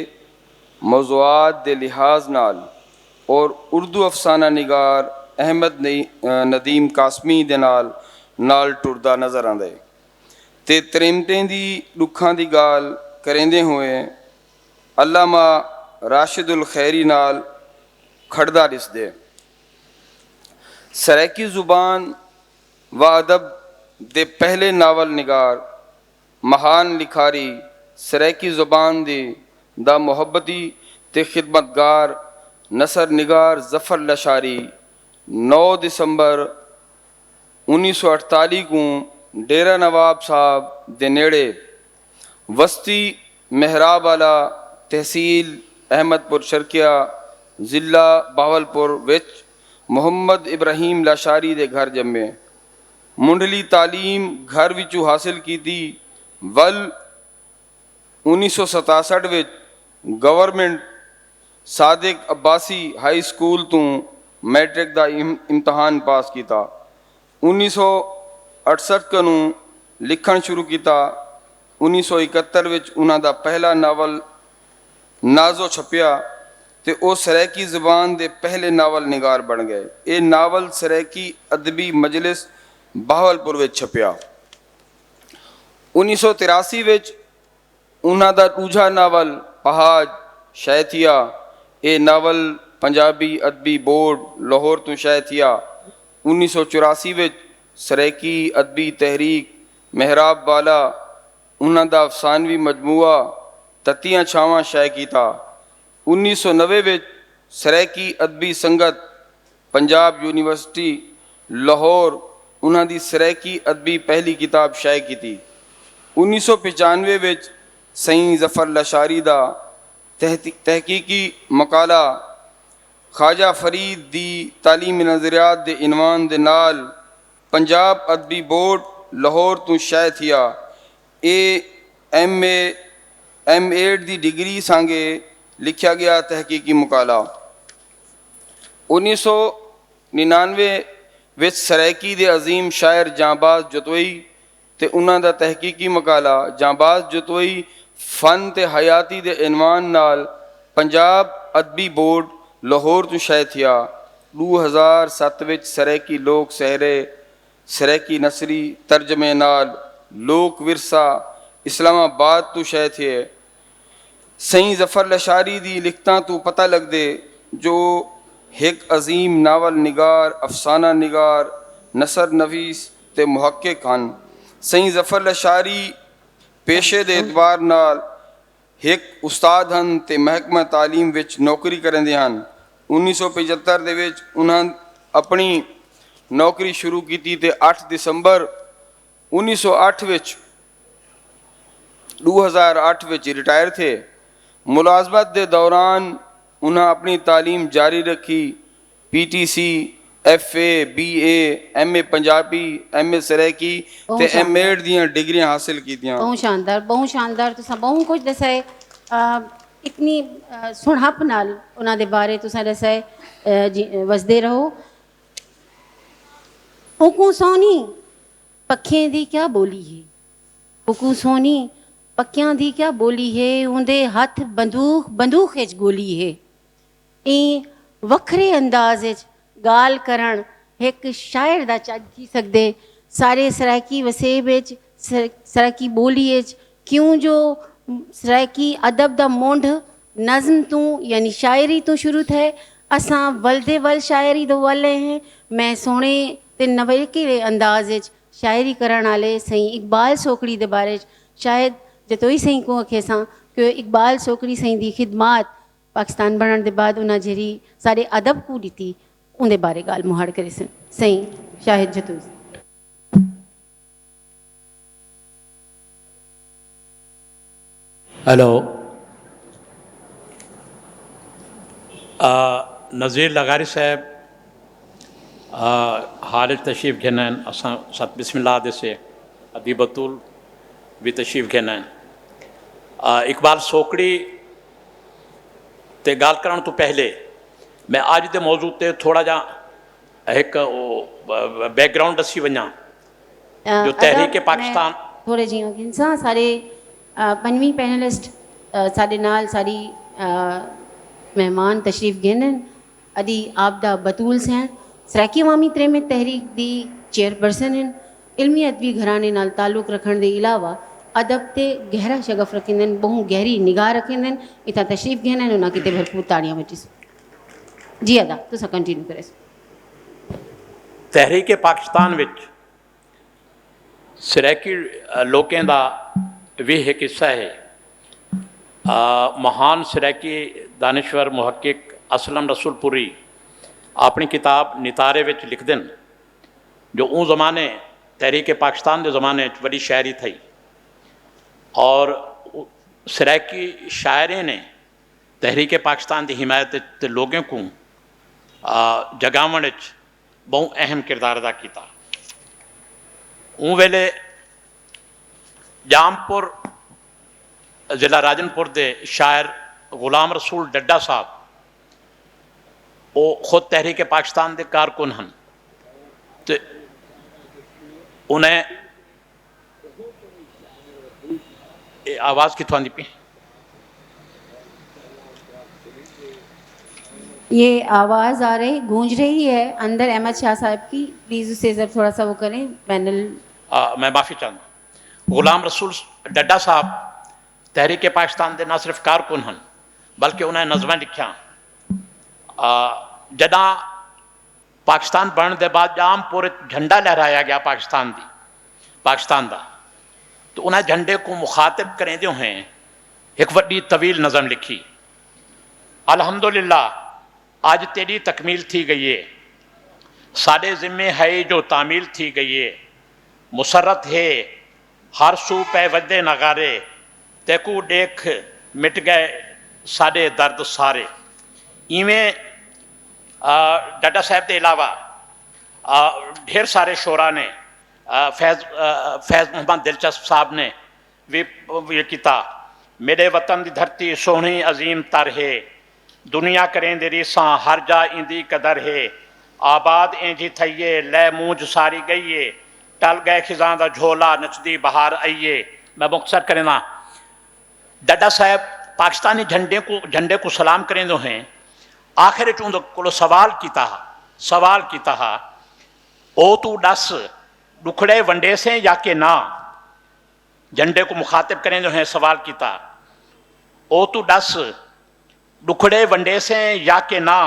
मौज़ूआत दे लिहाज नाल और उर्दू अफसाना निगार अहमद नदीम कासमी दे नाल टुरदा नज़र आंदा है ते तरीमतें दी दुखां दी गाल करेंदे हुए अल्लामा राशिदुल खैरी नाल खड़दा दिसदे। सरायकी ज़ुबान व अदब दे पहले नावल निगार महान लिखारी सरायकी ज़ुबान दे दा मुहब्बती ते खिदमतगार नसर निगार जफ़र लशारी 9 दिसंबर 1948 को डेरा नवाब साहब दे नेड़े वस्ती मेहराब वाला तहसील अहमदपुर शर्किया ज़िला बावलपुर विच मुहम्मद इब्राहिम लाशारी दे घर जम्मे। मुंडली तालीम घर विचों हासिल की थी। वल 1967 which government Sadiq Abbasi high school तो मैट्रिक का इम्तहान पास किया। 1968 को लिखण शुरू किया। 1971 विच उन्हां दा पहला नावल नाजो छपिया ते वो सरायकी ज़बान दे पहले नावल निगार बन गए। ये नावल सरायकी अदबी मजलिस बहावलपुर विच छपिया। 1983 विच उन्हां दा दूजा नावल पहाज शैथिया ਇਹ ਨਾਵਲ ਪੰਜਾਬੀ ਅਦਬੀ ਬੋਰਡ ਲਾਹੌਰ ਤੋਂ ਸ਼ਾਇਦ ਥਿਆ 1984 ਵਿੱਚ ਸਰੈਕੀ ਅਦਬੀ ਤਹਿਰੀਕ ਮਹਿਰਾਬ ਵਾਲਾ ਉਹਨਾਂ ਦਾ ਅਫਸਾਨਵੀ ਮਜਮੂਆ ਤੱਤੀਆਂ ਛਾਵਾਂ ਸ਼ਾਇਦ ਕੀਤਾ 1990 ਵਿੱਚ ਸਰੈਕੀ ਅਦਬੀ ਸੰਗਤ पंजाब यूनिवर्सिटी लाहौर उन्होंने सरैकी अदबी पहली किताब शाये की थी 1995 विच सईं जफर लशारी दा तहकीकी मकाला ख्वाजा फरीद दी तालीमी नज़रियात दे इनवान दे नाल पंजाब अदबी बोर्ड लाहौर तो शाये थिया M.Ed दी डिग्री सांगे लिखा गया तहकीकी मकाला 1999 ਵਿੱਚ ਸਰੈਕੀ ਦੇ ਅਜ਼ੀਮ ਸ਼ਾਇਰ ਜਾਂਬਾਜ਼ ਜਤੋਈ ਤੇ ਉਹਨਾਂ ਦਾ ਤਹਿਕੀਕੀ ਮਕਾਲਾ ਜਾਂਬਾਜ਼ ਜਤੋਈ ਫਨ ਤੇ ਹਯਾਤੀ ਦੇ ਇਨਵਾਨ ਨਾਲ ਪੰਜਾਬ ਅਦਬੀ ਬੋਰਡ ਲਾਹੌਰ ਤੋਂ ਸ਼ਾਇਦ ਥਿਆ 2007 ਵਿੱਚ ਸਰੈਕੀ ਲੋਕ ਸਹਿਰੇ ਸਰੈਕੀ ਨਸਰੀ ਤਰਜਮੇ ਨਾਲ ਲੋਕ ਵਿਰਸਾ ਇਸਲਾਮਾਬਾਦ ਤੋਂ ਸ਼ਾਇਦ ਥਿਆ ਸਈਂ ਜ਼ਫਰ ਲਸ਼ਾਰੀ ਦੀ ਲਿਖਤਾਂ ਤੋਂ ਪਤਾ ਲੱਗਦੇ ਜੋ एक अजीम नावल निगार अफसाना निगार नसर नवीस ते मुहक्किक हन सईं जफर लशारी पेशे दे एतबार नाल एक उस्ताद हन ते महकमा तालीम विच नौकरी करदे हन 1975 दे विच उन्हां अपनी नौकरी शुरू की ते 8 दिसंबर 1908 विच 2008 विच रिटायर थे मुलाजमत के दौरान उन्हें अपनी तालीम जारी रखी PTC FA BA MA Punjabi MA Saraiki ते M.Ed दियां डिग्रियां हासिल कीतियां बहुत शानदार तुसां बहुत कुछ दसाए इतनी सुणहप नाल उन्हां दे बारे तुसां दसाए वसदे रहो हुकू सोनी पक्खें दी क्या बोली है हुकू सोनी पक्कियां दी क्या बोली है उंदे हथ बंदूक विच गोली है ई वखरे अंदाज गाल करण एक शायर दा चज थी सकदे सारे सराकी वसेब सराकी बोली क्यों जो सराकी अदब दा मोंढ नज़म तू यानी शायरी तो शुरू थे असां वलदे वल शायरी दो वाले हैं मैं सोने ते नवेके अंदाज शायरी करण वाले सही इकबाल सोकड़ी दे बारे शायद जतोई सही को अखे सां कि इकबाल सोकड़ी सही दी खिदमात पाकिस्तान बनण दे बाद उन्हें जहिड़ी सारे अदब को दी उनके बारे गाल मुहाड़ करे सन सही शाहिद जतोई हेलो नज़ीर लगारी साहब हाल तशरीफ़ घेना असां सत बिस्मिल्लाह दे से अदीबतुल भी तशरीफ़ घेना इकबाल सोकड़ी ते गाल करण तो पहले मैं अज के मौजू ते थोड़ा जा एक बैकग्राउंड दसी वना जो तहरीक पाकिस्तान थोड़े जी इंसान सारे पंजवीं पैनलिस्ट साडे नाल सारी मेहमान तशरीफ़ घेनन अदी आबदा बतूल सैन सराकी अवामी तरीक़त तहरीक दी चेयरपर्सन हैं इल्मी अदबी घराने नाल ताल्लुक़ रखण दे अलावा अदब ते गहरा शगफ रखेंदन बहुत गहरी निगाह रखेंदन इतना तशरीफ़ घेनन उन्हें किते भरपूर ताड़ियां वठी जी अदा तुसां कंटिन्यू करे तहरीक पाकिस्तान विच सराकी लोकें दा भी एक हिस्सा है महान सराकी दानिश्वर मुहक्किक असलम रसूलपुरी अपनी किताब नितारे विच लिखते हैं जो उन ज़माने तहरीक पाकिस्तान के ज़माने बड़ी शायरी थी और सराकी शायरे ने तहरीक पाकिस्तान की हिमायत लोगों को जगावण बहुत अहम किरदार अदा किया उन वेले जामपुर ज़िला राजनपुर के शायर गुलाम रसूल डड्डा साहब वो खुद तहरीक पाकिस्तान के कारकुन हैं तो उन्हें आवाज़ कितों आती पी ये आवाज़ आ रही गूंज रही है अंदर अहमद शाह साहब की प्लीज़ उसे जब थोड़ा सा वो करें पैनल मैं माफ़ी चाहूँगा गुलाम रसूल डड्डा साहब तहरीक पाकिस्तान के ना सिर्फ कारकुन हैं बल्कि उन्हें नज़म लिखिया जॾां पाकिस्तान बनण के बाद जाम पूरे झंडा लहराया गया पाकिस्तान का, तो उन्हें झंडे को मुखातिब करेंदे हुए एक वड्डी तवील नज़म लिखी। अल्हम्दुलिल्लाह आज तेरी तकमील थी गई है, साडे जिम्मे है जो तामील थी गई है, मुसरत है हर सू पे वजदे नगारे, तेकू देख मिट गए साडे दर्द सारे। इवें डाडा साहब के अलावा ढेर सारे शोरा ने, फैज़ मोहम्मद दिलचस्प साहब ने भी ये किया। मेरे वतन की धरती सोहनी अजीम तर है, दुनिया करें दे रीसा हर जा इंदी कदर है, आबाद इंजी थईए लै मूंज सारी गई है, टल गए खिजां दा झोला नचदी बहार आइए। मैं मुख्तसर करें, डाडा साहब पाकिस्तानी झंडे को सलाम करेंदे हैं। आखिर च उंदे कोलों सवाल किया हा, ओ तू दस दुखड़े वंडे से या के ना। झंडे को मुखातिब करेंदे हैं सवाल किया, ओ तू दस दुखड़े वंडे से या के ना,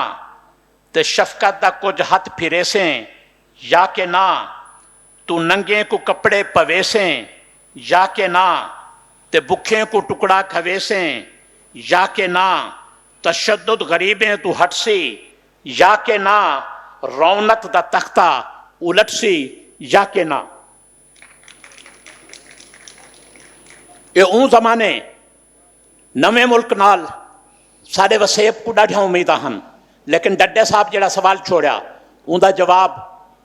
ते शफकत दा कुछ हथ फिरे से या के ना, तू नंगे को कपड़े पवे से या के ना, ते भुखे को टुकड़ा खवे से या के ना, तशद्दुद गरीबें तू हटसी या के ना, रौनक दा तख्ता उलटसी या के ना। ये ऊं जमाने नवे मुल्क नाल साढ़े वसेब को ढाढ़िया उम्मीदा हैं, लेकिन डड्डे साहब जिहड़ा सवाल छोड़िया उनका जवाब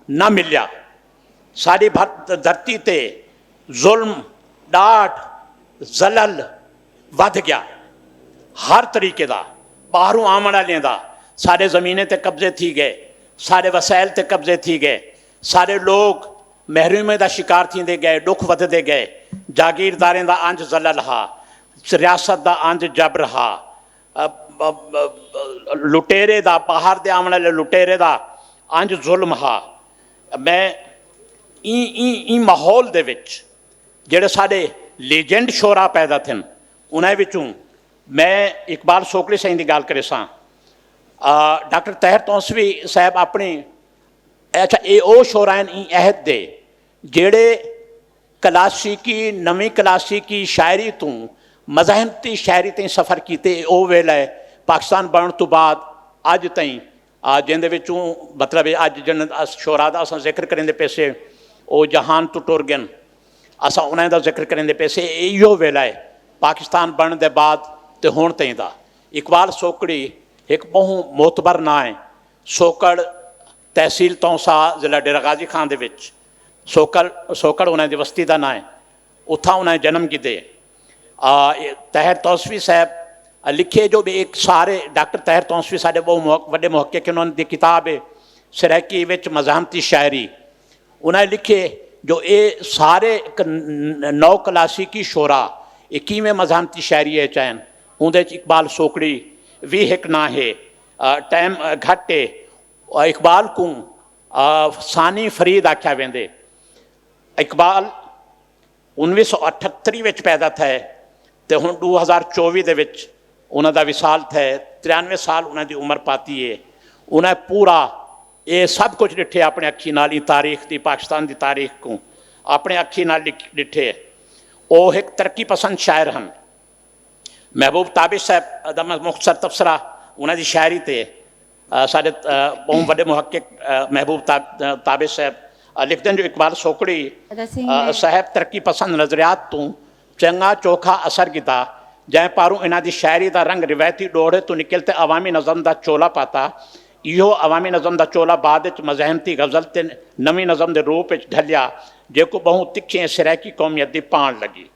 ना मिलिया। साड़ी धरती ते जुल्म डाट जलल वध गया हर तरीके का, बाहरों आवन वालें का सारे जमीने ते कब्जे थी गए, सारे वसैल ते कब्जे थी गए, सारे लोग महरूमे का शिकार थींदे गए, दुख वधदे गए, जागीरदारें का अंज जलल हा, रियासत का अंज जबर हा, लुटेरे का बाहर दे आने वाले लुटेरे का अंज जुल्म हा। मैं ई माहौल दे विच जेड़े साडे लीजेंड शोरा पैदा थे उन्हें विचों मैं इकबाल सोकली साईं की गल करे सां। डॉक्टर तहर तौंसवी साहब अपनी अच्छा ये ओ शोरायन ई अहद दे जेड़े क्लासिकी नवी क्लासिकी शायरी तो मज़हमती शायरी तई सफ़र किए। ओ वेले पाकिस्तान बनने तो बाद अज तई जिंदे विचों मतलब अज जिन शोरा का असां जिक्र करेंदे पैसे ओ जहान तो टुर गए, असां उन्हें दा जिक्र करेंदे पैसे इहो वेला है पाकिस्तान बनने के बाद तो हुण तई दा। इकबाल सोकड़ी एक बहु मोतबर ना है। सोकड़ तहसील तौसा जिला डेरा गाजी खान दे विच सोकड़ उन्हें दी बस्ती का ना है, उत्था उन्हें जन्म किते। तहर तौसवी साहब लिखे जो भी एक सारे डॉक्टर तहर तौसवी साढ़े बहुत बड़े मुहक्किक उन्होंने किताब है सराकी विच मज़ाहमती शायरी, उन्हें लिखे जो ये सारे नौ क्लासिकी शोरा इक्कीवें मज़ाहमती शायरी है चैन उनके इकबाल सोकड़ी भी एक ना है। टाइम घट है। इकबाल को सानी फरीद आख्या वेंदे। इकबाल 1978 विच पैदा थे तो हुण 2024 दे विच उन्हां दा विसाल थे। 93 साल उन्हां दी उम्र पाती है। उन्हें पूरा ये सब कुछ डिठे अपने अखी नाल ही तारीख की पाकिस्तान की तारीख को अपने अखी नाल डिठे। वो एक तरक्की पसंद शायर हैं। महबूब ताबिश साहब दा मैं मुख्तसर तबसरा उन्हां दी शायरी ते साढ़े बहुत बड़े मुहक्किक महबूब ताबिश साहब लिखते हैं जो इकबाल सोकड़ी साहब तरक्की पसंद नज़रियात तो चंगा चोखा असर किता जै पारू इन्हां दी शायरी का रंग रिवायती डोड़े तो निकलते अवामी नज़म का चोला पाता। इहो अवामी नज़म का चोला बाद मज़हमती गज़ल ते नवी नज़म के रूप में ढलिया जेको बहु तिखी सराकी कौमियत की पाण लगी।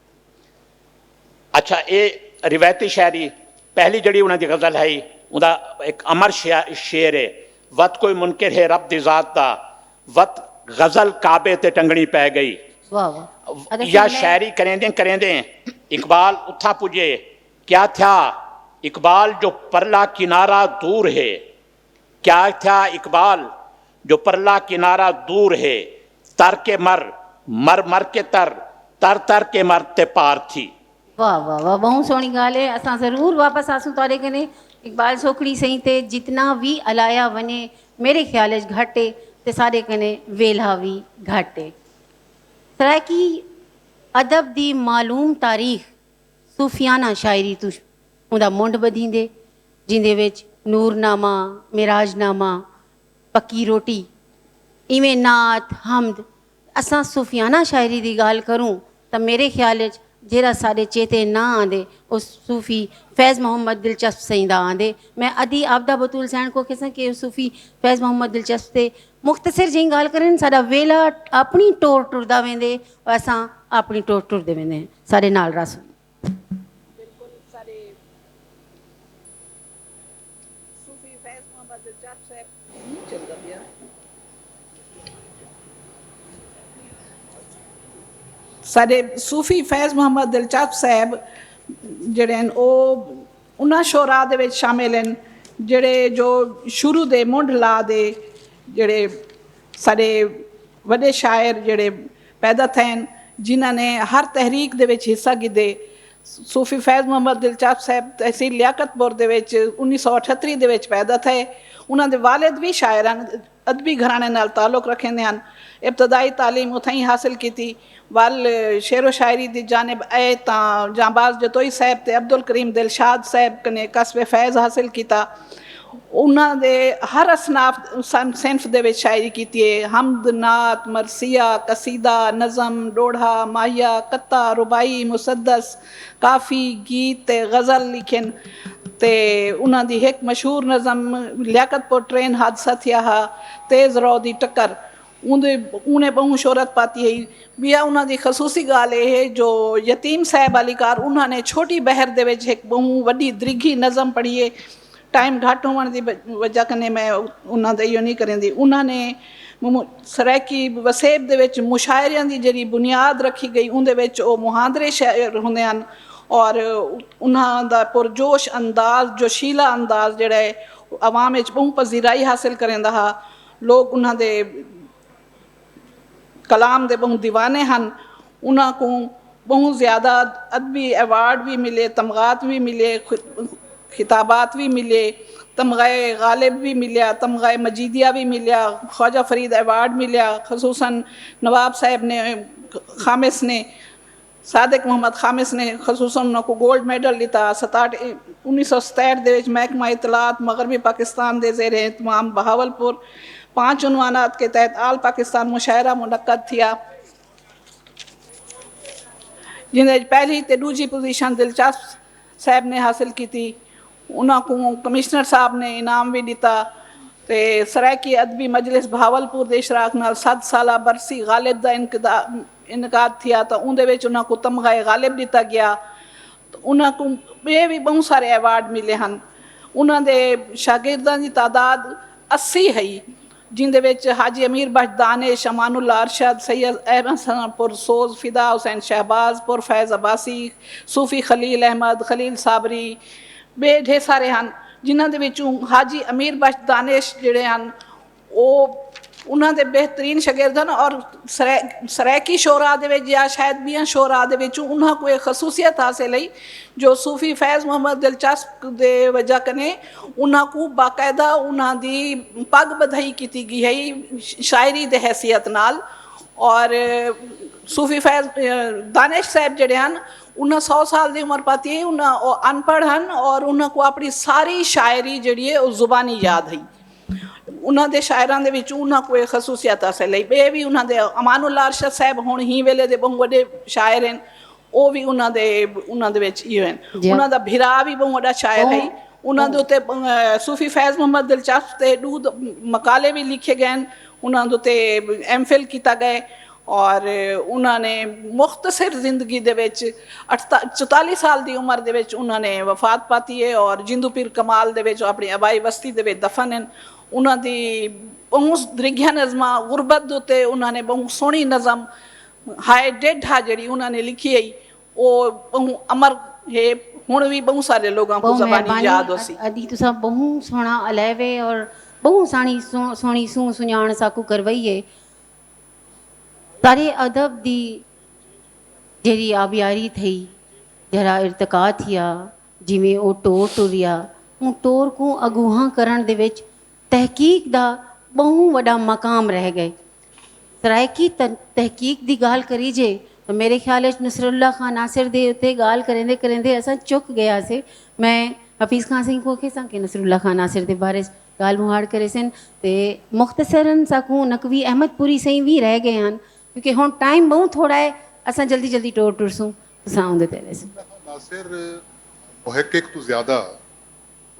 अच्छा ये रिवायती शायरी पहली जड़ी उन्होंने गज़ल है उनका एक अमर शेर है वत कोई मुनकिर है रब दी ज़ात दा वत गज़ल काबे ते टंगनी पै गई। या शायरी करेंदे इकबाल उथा पुजे क्या था इकबाल जो परला किनारा दूर है, क्या था इकबाल जो परला किनारा दूर है, तर के मर मर मर के तर तर तर के मर ते पार थी। वाह वाह वाह बहुत सोहनी गाल है। असां ज़रूर वापस आसूं तुहाडे कने इकबाल सोखड़ी सही ते जितना भी अलाया वने मेरे ख्याल घटे ते सारे कने वेला भी घटे सराकी अदब दी मालूम तारीख सूफियाना शायरी तू उदा मुंड बधींदे जिंदे विच नूरनामा मिराजनामा पक्की रोटी इवें नात हमद असां सूफियाना शायरी दी गाल करूं तो मेरे ख्याल जेड़ा साढ़े चेते ना आंदे उस सूफ़ी फैज़ मोहम्मद दिलचस्प सही दा आंदे मैं अदी आपदा बतूल सैन को किसा कि सूफ़ी फैज़ मोहम्मद दिलचस्प ते मुख्तसर जी गाल करें साडा वेला अपनी टोर टुरदा वेंदे और असां अपनी टोर टुरदे वेंदे साडे नाल रस ਸਾਡੇ ਸੂਫੀ ਫੈਜ਼ ਮੁਹੰਮਦ ਦਿਲਚਸਪ ਸਾਹਿਬ ਜਿਹੜੇ ਹਨ ਉਹ ਉਹਨਾਂ ਸ਼ੋਰਾ ਦੇ ਵਿੱਚ ਸ਼ਾਮਿਲ ਹਨ ਜਿਹੜੇ ਜੋ ਸ਼ੁਰੂ ਦੇ ਮੁੰਡ ਲਾ ਦੇ ਜਿਹੜੇ ਸਾਡੇ ਵੱਡੇ ਸ਼ਾਇਰ ਜਿਹੜੇ ਪੈਦਾ ਥਏ ਜਿਨ੍ਹਾਂ ਨੇ ਹਰ ਤਹਿਰੀਕ ਦੇ ਵਿੱਚ ਹਿੱਸਾ ਕੀਤੇ ਸੂਫੀ ਫੈਜ਼ ਮੁਹੰਮਦ ਦਿਲਚਸਪ ਸਾਹਿਬ ਤਹਿਸੀਲ ਲਿਆਕਤਪੁਰ ਦੇ ਵਿੱਚ 1938 ਦੇ ਵਿੱਚ ਪੈਦਾ ਥਏ ਉਹਨਾਂ ਦੇ ਵਾਲਿਦ ਵੀ ਸ਼ਾਇਰ ਹਨ ਅਦਬੀ ਘਰਾਣੇ ਨਾਲ ਤਾਲੁਕ ਰੱਖਦੇ ਹਨ ਇਬਤਦਾਈ ਤਾਲੀਮ ਉੱਥੇ ਹੀ ਹਾਸਿਲ ਕੀਤੀ ਵੱਲ ਸ਼ੇਰੋ ਸ਼ਾਇਰੀ ਦੀ ਜਾਨਬ ਆਏ ਤਾਂ ਜਾਂਬਾਜ਼ ਜਤੋਈ ਸਾਹਿਬ ਤੇ ਅਬਦੁਲ ਕਰੀਮ ਦਿਲਸ਼ਾਦ ਸਾਹਿਬ ਨੇ ਕਸਬੇ ਫੈਜ਼ ਹਾਸਿਲ ਕੀਤਾ ਉਹਨਾਂ ਦੇ ਹਰ ਅਸਨਾਫ ਸਿਨਫ ਦੇ ਵਿੱਚ ਸ਼ਾਇਰੀ ਕੀਤੀ ਹੈ ਹਮਦ ਨਾਤ ਮਰਸੀਆ ਕਸੀਦਾ ਨਜ਼ਮ ਡੋੜਾ ਮਾਇਆ ਕੱਤਾ ਰੁਬਾਈ ਮੁਸੱਦਸ ਕਾਫੀ ਗੀਤ ਤੇ ਗਜ਼ਲ ਲਿਖਨ ਤੇ ਉਹਨਾਂ ਦੀ ਇੱਕ ਮਸ਼ਹੂਰ ਨਜ਼ਮ ਲਿਆਕਤਪੁਰ ट्रेन हादसा थिया हा तेज़ रौ दी टक्कर उन्हें बहु शोहरत पाती है बिया उन्होंने खसूसी गाल है जो यतीम साहब अलीकार उन्होंने छोटी बहर दे विच एक बहु वड्डी दरिघी नज़म पढ़ी है टाइम घट होने की वजह कने मैं उन्होंने इहो नहीं करेंदी उन्होंने सरैकी वसेब दे विच मुशायरियां दी जिहड़ी बुनियाद रखी गई उहदे विच ओ मुहांदरे शायर हुंदे हन और उन्हां दा पुरजोश अंदाज जोशीला अंदाज जिहड़ा है आवाम विच बहु पजीराई हासिल करेंदा हा लोग उन्हां दे कलाम दे बहु दीवाने हैं उन्होंने को बहुत ज़्यादा अदबी एवार्ड भी मिले तमगात भी मिले खिताबात भी मिले तमगाए गालिब भी मिलिया तमगाए मजीदिया भी मिलिया ख्वाजा फरीद एवार्ड मिलिया खसूसन नवाब साहब ने खामिस ने सादिक मोहम्मद खामिस ने खसूसन उन्होंने गोल्ड मेडल लिता 1967 ਦੇ ਵਿੱਚ महकमा इतलात मगरबी पाकिस्तान के ज़ेर एहतमाम बहावलपुर 5 उनवानात के तहत आल पाकिस्तान मुशायरा मुनक्कद थिया जिन्हें पहली तो दूजी पोजीशन दिलचस्प साहब ने हासिल की थी उन्होंने कमिश्नर साहब ने इनाम भी दिता तो सरायकी अदबी मजलिस बहावलपुर के इशराक नाल 7 साला बरसी गालिब का इनकाद थिया तो उन्हें उन्होंने तमगाए गालिब दिता गया तो उन्होंने ये भी बहुत सारे एवार्ड मिले हैं उन्होंने शागिर्दां की तादाद 80 है जिंदे विच हाजी अमीर बख्श दानिश अमानुल्ला अरशद सैयद अहमद सनापुर सोज फिदा हुसैन शहबाज पुर फैज़ अब्बासी सूफी खलील अहमद खलील साबरी बे ढेर सारे हैं जिन्हों के विचों हाजी अमीर बख्श दानिश जिहड़े हैं वो उन्होंने बेहतरीन शागिर्द हैं और सरैकी शोरा दे विच या शायद बियां शोरा दे विचों उन्होंने कोई खसूसियत हासिल है जो सूफी फैज़ मुहम्मद दिलचस्प दे वजह कने उन्होंने को बाकायदा उन्होंने पग बधाई की गई है शायरी दे हैसियत नाल और सूफी फैज़ दानिश साहब जिहड़े हैं उन्हें 100 साल की उम्र पाती है उन्हें अनपढ़ हैं और उन्होंने को अपनी सारी शायरी जिहड़ी है वो जुबानी याद है उन्होंने शायरां दे विच उन्हां कोई खसूसियत हासिल है ये भी उन्होंने अमानुल्ला अरशद साहब हुण ही वेले दे बहु वड्डे शायर हैं वो भी उन्होंने विच इहो हैं उन्होंने भिरा भी बहु वड्डा शायर है उन्होंने उत्ते सूफी फैज़ मुहम्मद दिलचस्प ते 2 मकाले भी लिखे गए हैं उन्होंने उत्ते MPhil किया गए और उन्होंने मुख्तसर जिंदगी दे विच 44 साल की उम्र दे विच उन्होंने वफात पाती है और जिंदू पीर कमाल दे विच अपनी आबाई बस्ती दे विच दफन हैं उन्होंने बहुत दरिघिया नज़म गुरबत के उत्ते उन्होंने बहुत सोहनी नज़म हाय डेड हा जी उन्होंने लिखी है वो बहुत अमर है हुण भी बहुत सारे लोगों को ज़बानी याद होसी अदी तुसा बहुत सोहना अलावे और बहुत सोहनी सुञाण साकू करवाई है सारे अदब दी जिहड़ी आबियारी थी जरा इरतका थिया जिमें वो टोर टुरिया ਉਹ ਟੋਰ को ਅਗੂਹਾਂ ਕਰਨ ਦੇ ਵਿੱਚ ਤਹਿਕੀਕ ਦਾ ਬਹੁਤ ਵੱਡਾ ਮਕਾਮ ਰਹਿ ਗਏ। ਸਰਾਇਕੀ ਤਹਿਕੀਕ ਦੀ ਗੱਲ ਕਰੀ ਜੇ ਤਾਂ ਮੇਰੇ ਖਿਆਲ ਵਿੱਚ ਨਸਰੁੱਲਾ ਖਾਨ ਨਾਸਿਰ ਦੇ ਉੱਤੇ ਗੱਲ ਕਰੇਂਦੇ ਕਰੇਂਦੇ ਅਸਾਂ ਚੁੱਕ ਗਿਆ ਸੀ। ਮੈਂ ਹਫੀਜ਼ ਖਾਨ ਸਿੰਘ को खेसां कि नसरुल्ला खान नासिर के बारे गाल मुहाड़ करे सन ते मुख्तसरन साकू नकवी अहमदपुरी सही भी रह गए हैं क्योंकि हुण टाइम बहुत थोड़ा है। असां जल्दी जल्दी टोर टुरसूं असां उहदे ते रहसूं। नासिर मुहक्किक तो ज़्यादा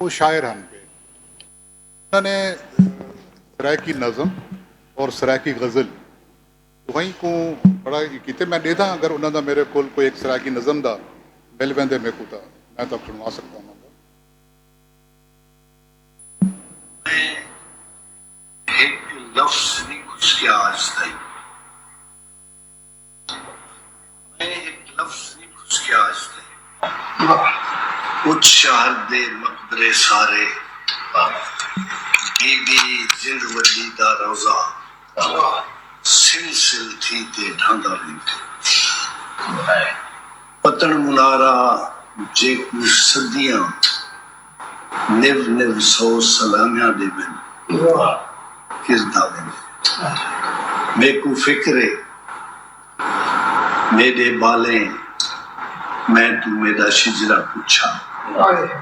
वो शायर हैं पे उन्होंने सरायकी नज़म और सरायकी गज़ल वहीं को बड़ा किते मैं देता अगर उन्होंने मेरे को कोई एक सरायकी नज़म दा मिल वेंदे मेरे को तो मैं तो सुनवा सकता हूँ। एक लफ्ज़ नहीं कुछ क्या आज तक मैं एक लफ्ज़ नहीं कुछ क्या आज तक उच्च शहर दे मकबरे सारे बीबी जिंद वली दा रोज़ा सिलसिल थी ते ढांदा नहीं पतन मुनारा जे कुछ सदियां निव निव सौ सलामियां दे बिन किस दावे मेरे को फिक्र मेरे बाले मैं तू मेरा शिजरा पूछा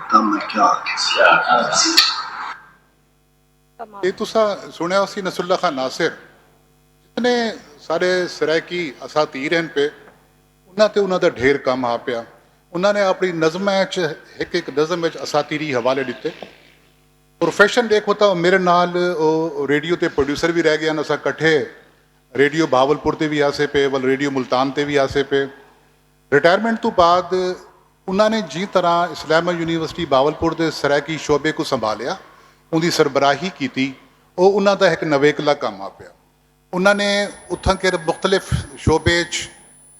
तब मैं क्या ये तुसा सुनिया सी नसरुल्ला खान नासिर जितने सारे सरायकी असातीर हैं पे उन्होंने दा ढेर काम आ पिया। उन्होंने अपनी नज़म एक एक नज़म असातीरी हवाले दिते। प्रोफैशन देखो तो मेरे नाल रेडियो ते प्रोड्यूसर भी रह गए हैं। असा कट्ठे रेडियो भावलपुर ते भी आसे पे वल रेडियो मुल्तान ते भी आसे पे। रिटायरमेंट तो बाद उन्होंने जी तरह इस्लामा यूनिवर्सिटी भावलपुर के सरायकी शोबे को संभालिया उनकी सरबराही की उन्होंने एक नवेकला काम आ पिया। उन्होंने उत्थां के मुख्तलिफ शोबे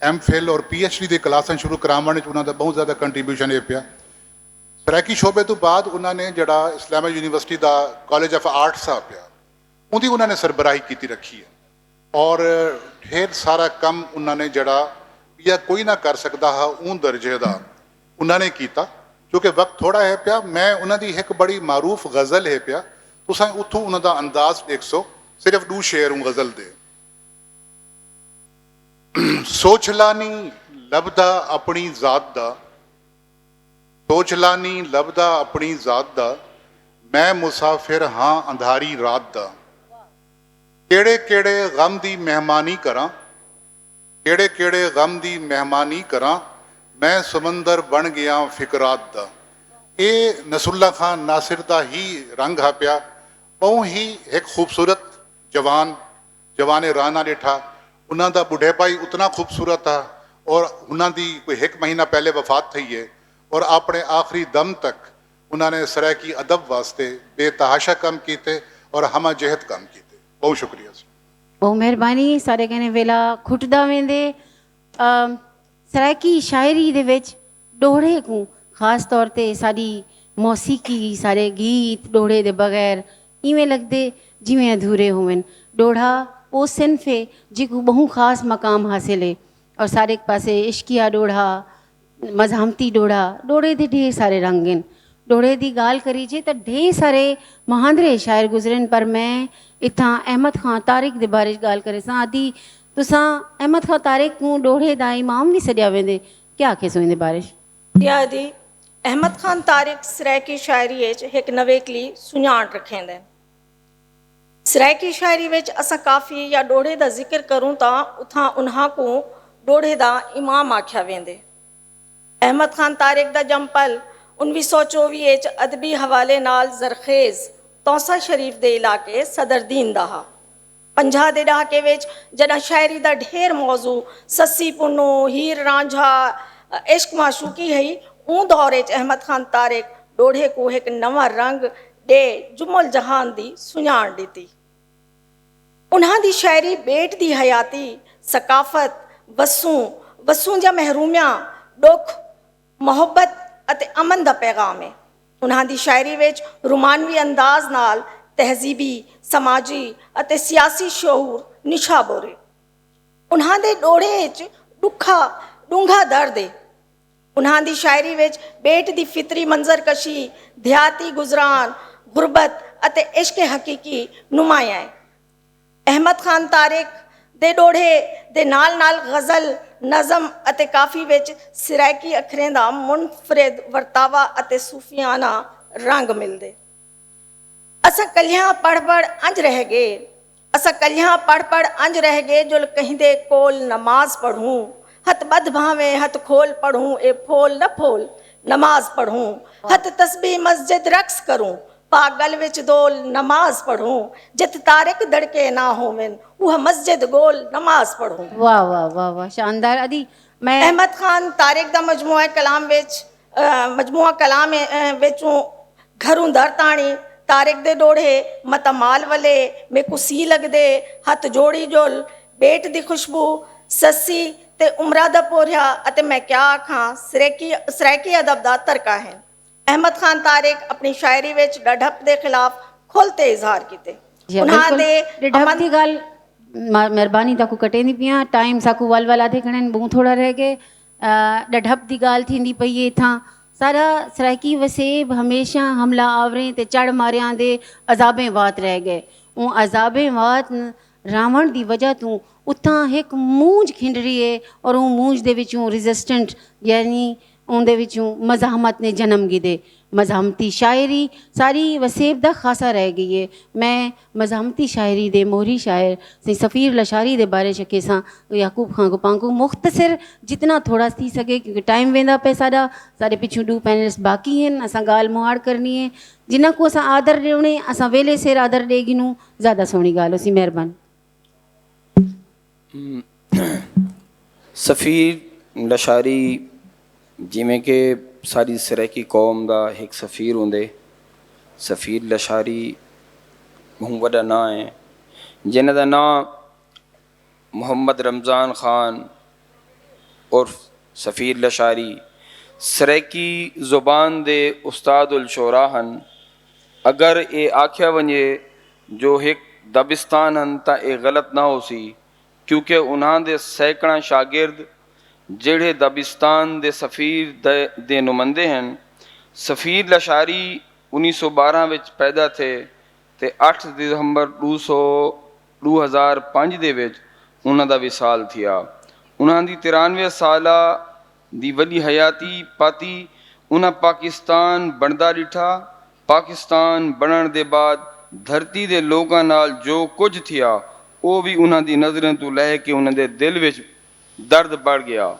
MPhil और PhD की क्लासा शुरू कराने उन्होंने बहुत ज़्यादा कंट्रीब्यूशन ये पिया। सरायकी शोबे तो बाद उन्होंने जड़ा इस्लामा यूनिवर्सिटी का कॉलेज ऑफ आर्ट्स आ पिया उनकी उन्होंने सरबराही की रखी है और ढेर सारा कम उन्होंने जड़ा या कोई ना कर सकता है ऊन दर्जे का उन्होंने किया क्योंकि वक्त थोड़ा है पिया। मैं उन्होंने एक बड़ी मारूफ गज़ल है पिया तुसा उतों उन्होंने अंदाज देख सो सिर्फ 2 शेर हूँ गज़ल दे। सोच लानी लभदा अपनी जात दा सोच लानी लभदा अपनी जात दा मैं मुसाफिर हाँ अंधारी रात दा केड़े केड़े गम दी मेहमानी करा केड़े केड़े गम दी मेहमानी करा मैं समंदर बन गया फिकरात दा। ये नसरुल्ला खान नासिर दा ही रंग हा पिया। बहुत ही एक खूबसूरत जवाने राना डिठा उन्हों का बुढ़ेपाई उतना खूबसूरत था और उन्होंने कोई 1 महीना पहले वफात थी है और अपने आखिरी दम तक उन्होंने सरायकी अदब वास्ते बेतहाशा काम किए और हम जहद काम किए। बहुत शुक्रिया। बहुत मेहरबानी। सारे कहने वेला खुटदा वेंदे सरायकी शायरी दे विच डोड़े को खास तौर ते साड़ी मौसीकी सारे गीत डोड़े दे बगैर इवें लगदे जिवें अधूरे होवन। डोड़ा वो सिंफ है जिको बहु खास मकाम हासिल है और सारे पासे इश्किया डोड़ा मजहमती डोड़े दे ढेर सारे रंग हैं। डोड़े की गाल करीजे तो ढेर सारे महांदरे शायर गुजरन पर मैं इतना अहमद खान तारिक के बारे गाल करे सां आदि तुसां अहमद खान तारिक को डोड़े दा इमाम भी सॾिया वेंदे क्या आखे सो इन बारे आदि अहमद खान तारिक सरायकी शायरी एक नवेकली सुञाण रखेंदे। सरायकी शायरी विच असां काफ़ी या डोड़े का जिक्र करूँ तो उथा उन्हां को डोड़े का इमाम आख्या वेंदे। अहमद खान तारिक का जंपल 1924 अदबी हवाले नाल जरखेज़ तौसा शरीफ के इलाके सदरदीन दा हा। 50 के दहाके विच जॾहिं शायरी का ढेर मौजू सस्सी पुन्नू हीर रांझा इश्क माशूकी है उन दौरे अहमद खान तारिक डोड़े को एक नवा रंग दे जुमल जहान की सुञाण दी। उन्हां दी शायरी बेट दी हयाती सकाफत वसूं जा महरूमियां दुख मुहब्बत अते अमन दा पैगाम है। उन्हां दी शायरी विच रोमानवी अंदाज नाल तहजीबी समाजी अते सियासी शऊर निशा बोरे। उन्हां दे डोड़े च डूंघा दर्द है। ਉਹਨਾਂ ਦੀ ਸ਼ਾਇਰੀ ਵਿੱਚ ਬੇਟ ਦੀ ਫਿਤਰੀ ਮੰਜ਼ਰਕਸ਼ੀ, ਦਿਹਾਤੀ ਗੁਜ਼ਰਾਨ, ਗੁਰਬਤ ਅਤੇ ਇਸ਼ਕ ਹਕੀਕੀ ਨੁਮਾਇਆ ਹੈ। ਅਹਿਮਦ ਖਾਨ ਤਾਰਿਕ ਦੇ ਦੋੜੇ ਦੇ ਨਾਲ ਗਜ਼ਲ, ਨਜ਼ਮ ਅਤੇ ਕਾਫੀ ਵਿੱਚ ਸਿਰਾਇਕੀ ਅੱਖਰਾਂ ਦਾ ਮੁਨਫਰਿਦ ਵਰਤਾਵਾ ਅਤੇ ਸੂਫੀਆਨਾ ਰੰਗ ਮਿਲਦੇ। ਅਸਾਂ ਕੱਲਿਆਂ ਪੜ੍ਹ ਅੰਜ ਰਹਿ ਗਏ, ਅਸਾਂ ਕੱਲਿਆਂ ਪੜ੍ਹ ਅੰਜ ਰਹਿ ਗਏ, ਜੋ ਕਹਿੰਦੇ ਕੋਲ ਨਮਾਜ਼ ਪੜ੍ਹੂੰ, ਹੱਥ ਬੱਧ ਭਾਵੇਂ ਹੱਥ ਖੋਲ ਪੜ੍ਹੂੰ, ਇਹ ਫੋਲ ਨਾ ਫੋਲ ਨਮਾਜ਼ ਪੜ੍ਹੂੰ, ਹੱਥ ਤਸਬੀਹ ਮਸਜਿਦ ਰਕਸ ਕਰੂੰ, ਪਾਗਲ ਵਿੱਚ ਦੋਲ ਨਮਾਜ਼ ਪੜ੍ਹੂੰ, ਜਿਤ ਤਾਰਿਕ ਦੜਕੇ ਨਾ ਹੋਵਨ ਉਹ ਮਸਜਿਦ ਗੋਲ ਨਮਾਜ਼ ਪੜ੍ਹੂੰ। वाह वाह वाह वाह, शानदार। अदी मैं ਅਹਿਮਦ ਖਾਨ ਤਾਰਿਕ ਦਾ ਮਜਮੂਆ ਕਲਾਮ ਵਿੱਚੋਂ ਘਰੋਂ ਦਰ ਤਾਣੀ, ਤਾਰਿਕ ਦੇ ਦੋੜੇ ਮਤਮਾਲ ਵਾਲੇ ਮੇਕੂ ਸੀ ਲੱਗਦੇ, ਹੱਥ ਜੋੜੀ ਜੋਲ, ਬੇਟ ਦੀ ਖੁਸ਼ਬੂ, ਸੱਸੀ ਤੇ ਉਮਰਾ ਦਾ ਪੋਰਿਆ ਅਤੇ ਮੈਂ ਕਿਆ ਆਖਾਂ ਸਰਾਇਕੀ ਅਦਬ ਦਾ ਤਰਕਾ ਹੈ। ਅਹਿਮਦ ਖਾਨ ਤਾਰਿਕ ਆਪਣੀ ਸ਼ਾਇਰੀ ਵਿੱਚ ਡਢਪ ਦੇ ਖਿਲਾਫ ਖੁੱਲ੍ਹ ਕੇ ਇਜ਼ਹਾਰ ਕੀਤੇ। ਉਹਨਾਂ ਦੇ ढप की गाल मेहरबानी ताकू कटे नहीं पिया, टाइम साकू वल वल आधे खड़े बूं थोड़ा रह गए। ढप की गाल थी पई है इथां सारा सराइकी वसेब हमेशा हमला आवरें ते चढ़ मारियां दे अजाबें वात रह गए। उन अजाबें वात रावण की वजह तू उतां एक मूंज खिंडरी है और उन मूंज दे विचों रेजिस्टेंट यानी उनदे विचों मज़ाहमत ने जन्म गिदे। मज़ाहमती शायरी सारी वसेब दा खासा रह गई है। मैं मज़ाहमती शायरी दे मोहरी शायर सी सफ़ीर लशारी दे बारे च केसां याकूब खां गुपांकू मुख्तसर जितना थोड़ा थी सके, क्योंकि टाइम वेंदा पे सारे पिछू 2 पैनलिस्ट बाकी हैं। असां गाल मुहाड़ करनी है, जिन्हां को असां आदर ॾियणे असां वेले सिर आदर ॾे गिनूं, ज़्यादा सोहणी ॻाल्हि होसी। महिरबानी। सफ़ीर लशारी जिमें कि सारी सराइकी कौम का एक सफ़ीर होंदे। सफ़ीर लशारी बहुत वड्डा नां है, जिन्हां दा नां मोहम्मद रमज़ान खान और सफ़ीर लशारी सराइकी ज़ुबान दे उस्ताद उल शोरा हन। अगर ये आख्या वने जो एक दबिस्तान हन तां ये गलत ना हो सी, क्योंकि उन्हां दे सैकड़ा शागिर्द ਜਿਹੜੇ ਦਬਿਸਤਾਨ ਦੇ ਸਫੀਰ ਦੇ ਨੁਮਾਇੰਦੇ ਹਨ। ਸਫੀਰ ਲਸ਼ਾਰੀ 1912 ਵਿੱਚ ਪੈਦਾ ਥੇ ਤੇ 8 ਦਸੰਬਰ 2005 ਦੇ ਵਿੱਚ ਉਹਨਾਂ ਦਾ ਵਿਸਾਲ ਥਿਆ। ਉਹਨਾਂ ਦੀ 93 ਸਾਲਾ ਦੀ ਵਲੀ ਹਯਾਤੀ ਪਾਤੀ ਉਹਨਾਂ ਪਾਕਿਸਤਾਨ ਬਣਦਾ ਡਿਠਾ। ਪਾਕਿਸਤਾਨ ਬਣਨ ਦੇ ਬਾਅਦ ਧਰਤੀ ਦੇ ਲੋਕਾਂ ਨਾਲ ਜੋ ਕੁਝ ਥਿਆ ਉਹ ਵੀ ਉਹਨਾਂ ਦੀ ਨਜ਼ਰਾਂ ਤੋਂ ਲੈ ਕੇ ਉਹਨਾਂ ਦੇ ਦਿਲ ਵਿੱਚ दर्द बढ़ गया।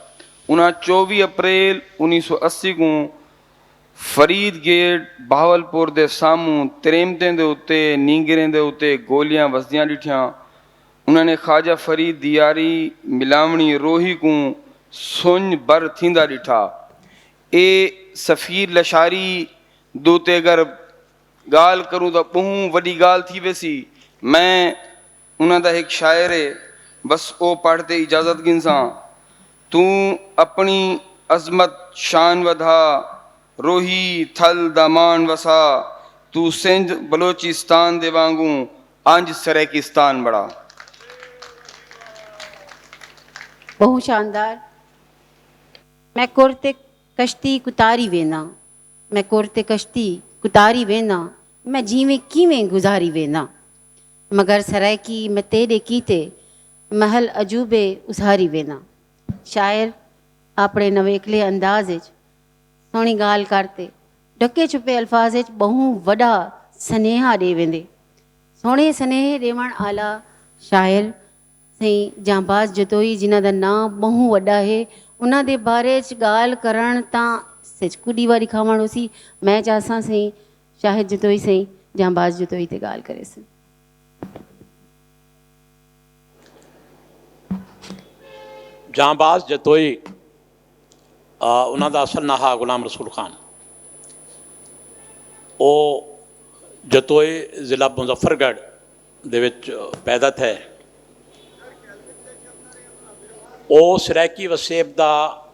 उन्हें 24 अप्रैल 1980 को फरीद गेट बहावलपुर के सामू त्रेमतें के उत्ते नींगरें के उत्ते गोलियां वसदियां डिठियां। उन्होंने ख्वाजा फरीद दियारी मिलावणी रोही को सुन बर थींदा डिठा। ए सफ़ीर लशारी दोते अगर गाल करूँ तो बहुत वड्डी गाल थी वैसी। मैं उन्हों का एक शायर है, बस वो पढ़ते इजाज़त गिनसां। तू अपनी अजमत शान वधा, रोही थल दामान वसा, तू सिंध बलोचिस्तान दे वांगू अंज सराइकिस्तान बड़ा। बहुत शानदार। मैं कुर्ते कश्ती कुतारी वेंदा, मैं कुर्ते कश्ती कुतारी वेंदा, मैं जीवें कीवें गुजारी वेंदा, मगर सराइकी मैं तेरे कीते महल अजूबे उसारी वेंदा। शायर अपने नवेकले अंदाज सोहनी गाल करते ढके छुपे अल्फाज बहु वड़ा सनेहा दे वेंदे। सोहने सनेहे देवण आला शायर सही जांबाज जतोई जिन्हां दा नाम बहु वड़ा है। उन्हां दे बारे च गाल करण तां सिचकुडी वारी खावण होसी। मैं चाहसां सही शाहिद जतोई सही जांबाज जतोई ते गाल करे सी। जांबाज जतोई ਉਹਨਾਂ ਦਾ ਅਸਲ ਨਾਂ ਹੈ ਗੁਲਾਮ ਰਸੂਲ ਖਾਨ। ਉਹ ਜਤੋਈ ਜ਼ਿਲ੍ਹਾ ਮੁਜ਼ੱਫਰਗੜ੍ਹ ਦੇ ਵਿੱਚ ਪੈਦਾ ਥੇ। ਉਹ ਸਰਾਇਕੀ ਵਸੇਬ ਦਾ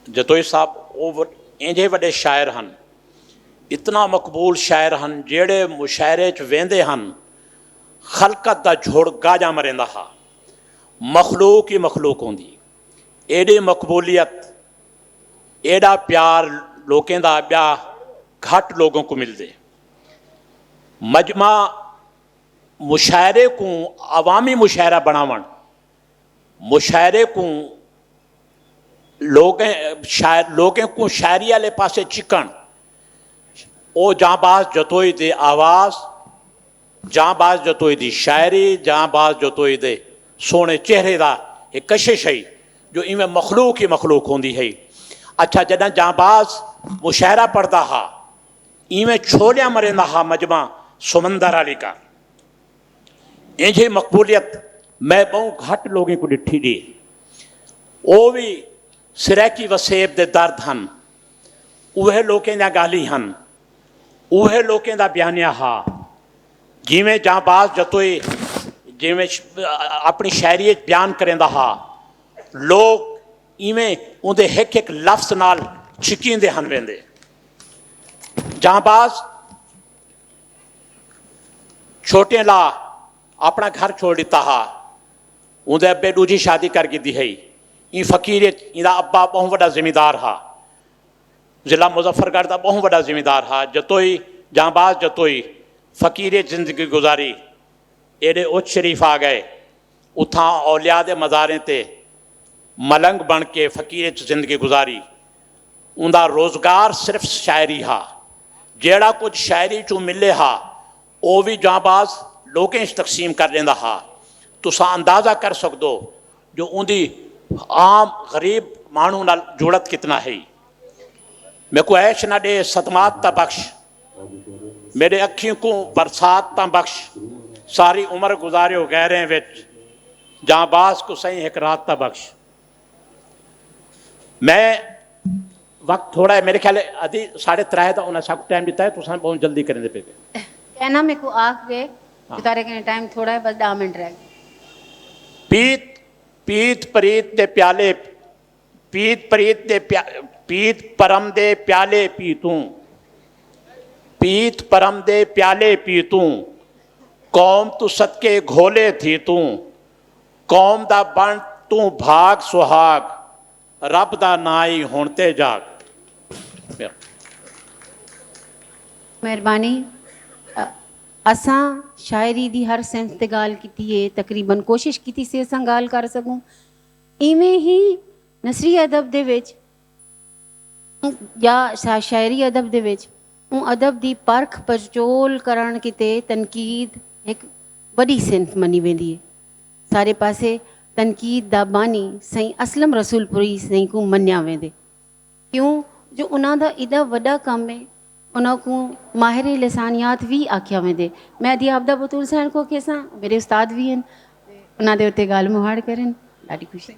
ਜਤੋਈ ਸਾਹਿਬ ਉਹ ਇੰਝੇ ਵੱਡੇ ਸ਼ਾਇਰ ਹਨ, ਇਤਨਾ ਮਕਬੂਲ ਸ਼ਾਇਰ ਹਨ ਜਿਹੜੇ ਮੁਸ਼ਾਇਰੇ 'ਚ ਵਹਿੰਦੇ ਹਨ ਖਲਕਤ ਦਾ ਝੁੜ ਗਾਜਾਂ ਮਰਿੰਦਾ ਹਾਂ, मखलूक ही मखलूक होंदी। एडी मकबूलियत एड़ा प्यार लोकें दा ब्या घट लोगों को मिलते। मजमा मुशायरे को अवामी मुशायरा बनावन, मुशायरे को लोगों को शायरी वाले पासे चिकन, ओ जांबाज जतोई दे आवाज़, जांबाज जतोई दी शायरी, जांबाज जतोई दे सोने चेहरे का एक कशिश है जो इवें मखलूक ही मखलूक होंदी है। अच्छा जॾहिं जांबाज मुशायरा पढ़ता हा, इवें छोलिया मरेंदा हा मजमा समंदर आली का, इंजी मकबूलियत मैं बहुत घट लोगों को डिठी दी। वो भी सिरैकी वसेब दे दर्द हन, उहे लोकें दा गाली हन, उहे लोकें दा बयानिया हा। जिमें जांबाज जतोई जिमें अपनी शायरी बयान करेंदा हा, लोग इवें उनके एक एक लफ्ज नाल छिकींदे हन वेंदे। जांबाज छोटे ला अपना घर छोड़ दिता हा, उनके अब्बे दूजी शादी कर दी है। ई फकीर इंदा अब्बा बहुत बड़ा जिम्मेदार हा, जिला मुजफ्फरगढ़ का बहुत बड़ा जिम्मेदार हा। जतोई जांबाज जतोई फकीर जिंदगी गुजारी, एडे उच शरीफ आ गए, उथा औलिया दे मज़ारे ते मलंग बन के फकीर जिंदगी गुजारी। उनका रोज़गार सिर्फ शायरी हा, जेड़ा कुछ शायरी चू मिले हा वो भी जांबाज लोकें तकसीम कर देंदा हा। तुसा अंदाज़ा कर सकदो जो उनकी आम गरीब मानू नाल जुड़त कितना है। मैं को ऐश ना दे सदमात ता बख्श, मेरे अखियों को बरसात ता बख्श, सारी उम्र गुजारियो गहरे विच, जांबाज को सही एक रात ता बख्श। मैं वक्त थोड़ा है, मेरे ख्याल अभी 3:30 उन्हें सब टाइम दिता है, तुसा बहुत जल्दी करेंगे पे कहना मेरे को आख गए तारे के टाइम थोड़ा है, बस 10 मिनट रह गए। पीत पीत परीत दे प्याले, पीत परीत दे पीत परम दे प्याले पी तू, पीत परम दे प्याले पी तू, कौम तू सदके घोले थी तू, कौम दा बन तू भाग सुहाग, रब दा नाई होंते जाग। मेहरबानी। असां शायरी दी हर सेंस ते गाल की है, तकरीबन कोशिश की से असां गाल कर सकूं। इवें ही नसरी अदब दे विच या शायरी अदब दे विच अदब दी परख परचोल करण किते तनकीद एक बड़ी सेंस मनी वेंदी है। सारे पासे तनकीद दा बानी सही असलम रसूलपुरी सही को मन्या वेंदे, क्यों जो उन्हां दा इदा वड्डा कम है, उन्हां को माहिर लिसानियात भी आख्या वेंदे। मैं अदी आपदा बतूल साहब को केसा मेरे उस्ताद भी हैं, उन्हां दे उत्ते गाल मुहाड़ करन ॾाढी खुशी।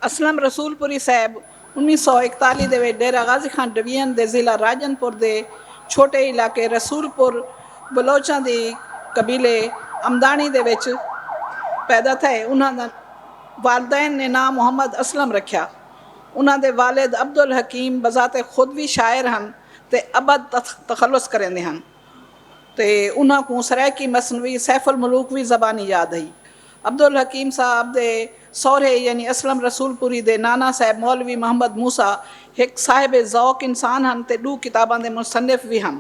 असलम रसूलपुरी साहब 1941 ਦੇ ਵਿੱਚ ਡੇਰਾ ਗਾਜ਼ੀ ਖਾਨ ਡਿਵੀਜ਼ਨ ਦੇ ਜ਼ਿਲ੍ਹਾ ਰਾਜਨਪੁਰ ਦੇ ਛੋਟੇ ਇਲਾਕੇ ਰਸੂਲਪੁਰ ਬਲੋਚਾਂ ਦੀ ਕਬੀਲੇ ਅਮਦਾਨੀ ਦੇ ਵਿੱਚ ਪੈਦਾ ਥਏ। ਉਹਨਾਂ ਦਾ ਵਾਲदैन ਨੇ ਨਾਮ ਮੁਹੰਮਦ ਅਸਲਮ ਰੱਖਿਆ। ਉਹਨਾਂ ਦੇ ਵਾਲਿਦ ਅਬਦੁਲ ਹਕੀਮ ਬਜ਼ਾਤੇ ਖੁਦ ਵੀ ਸ਼ਾਇਰ ਹਨ ਤੇ ਅਬਦ ਤਖਲੁਸ ਕਰਦੇ ਹਨ ਤੇ ਉਹਨਾਂ ਕੋਲ ਸਰੈਕੀ ਮਸਨਵੀ ਸੈਫੁਲ ਮਲੂਕ ਵੀ ਜ਼ਬਾਨੀ ਯਾਦ ਹੈ। अब्दुल हकीम साहब दे सौरे यानी असलम रसूलपुरी दे नाना साहब मौलवी मोहम्मद मूसा एक साहिब ज़ौक इंसान हैं ते 2 किताबां दे मुसन्निफ भी हैं।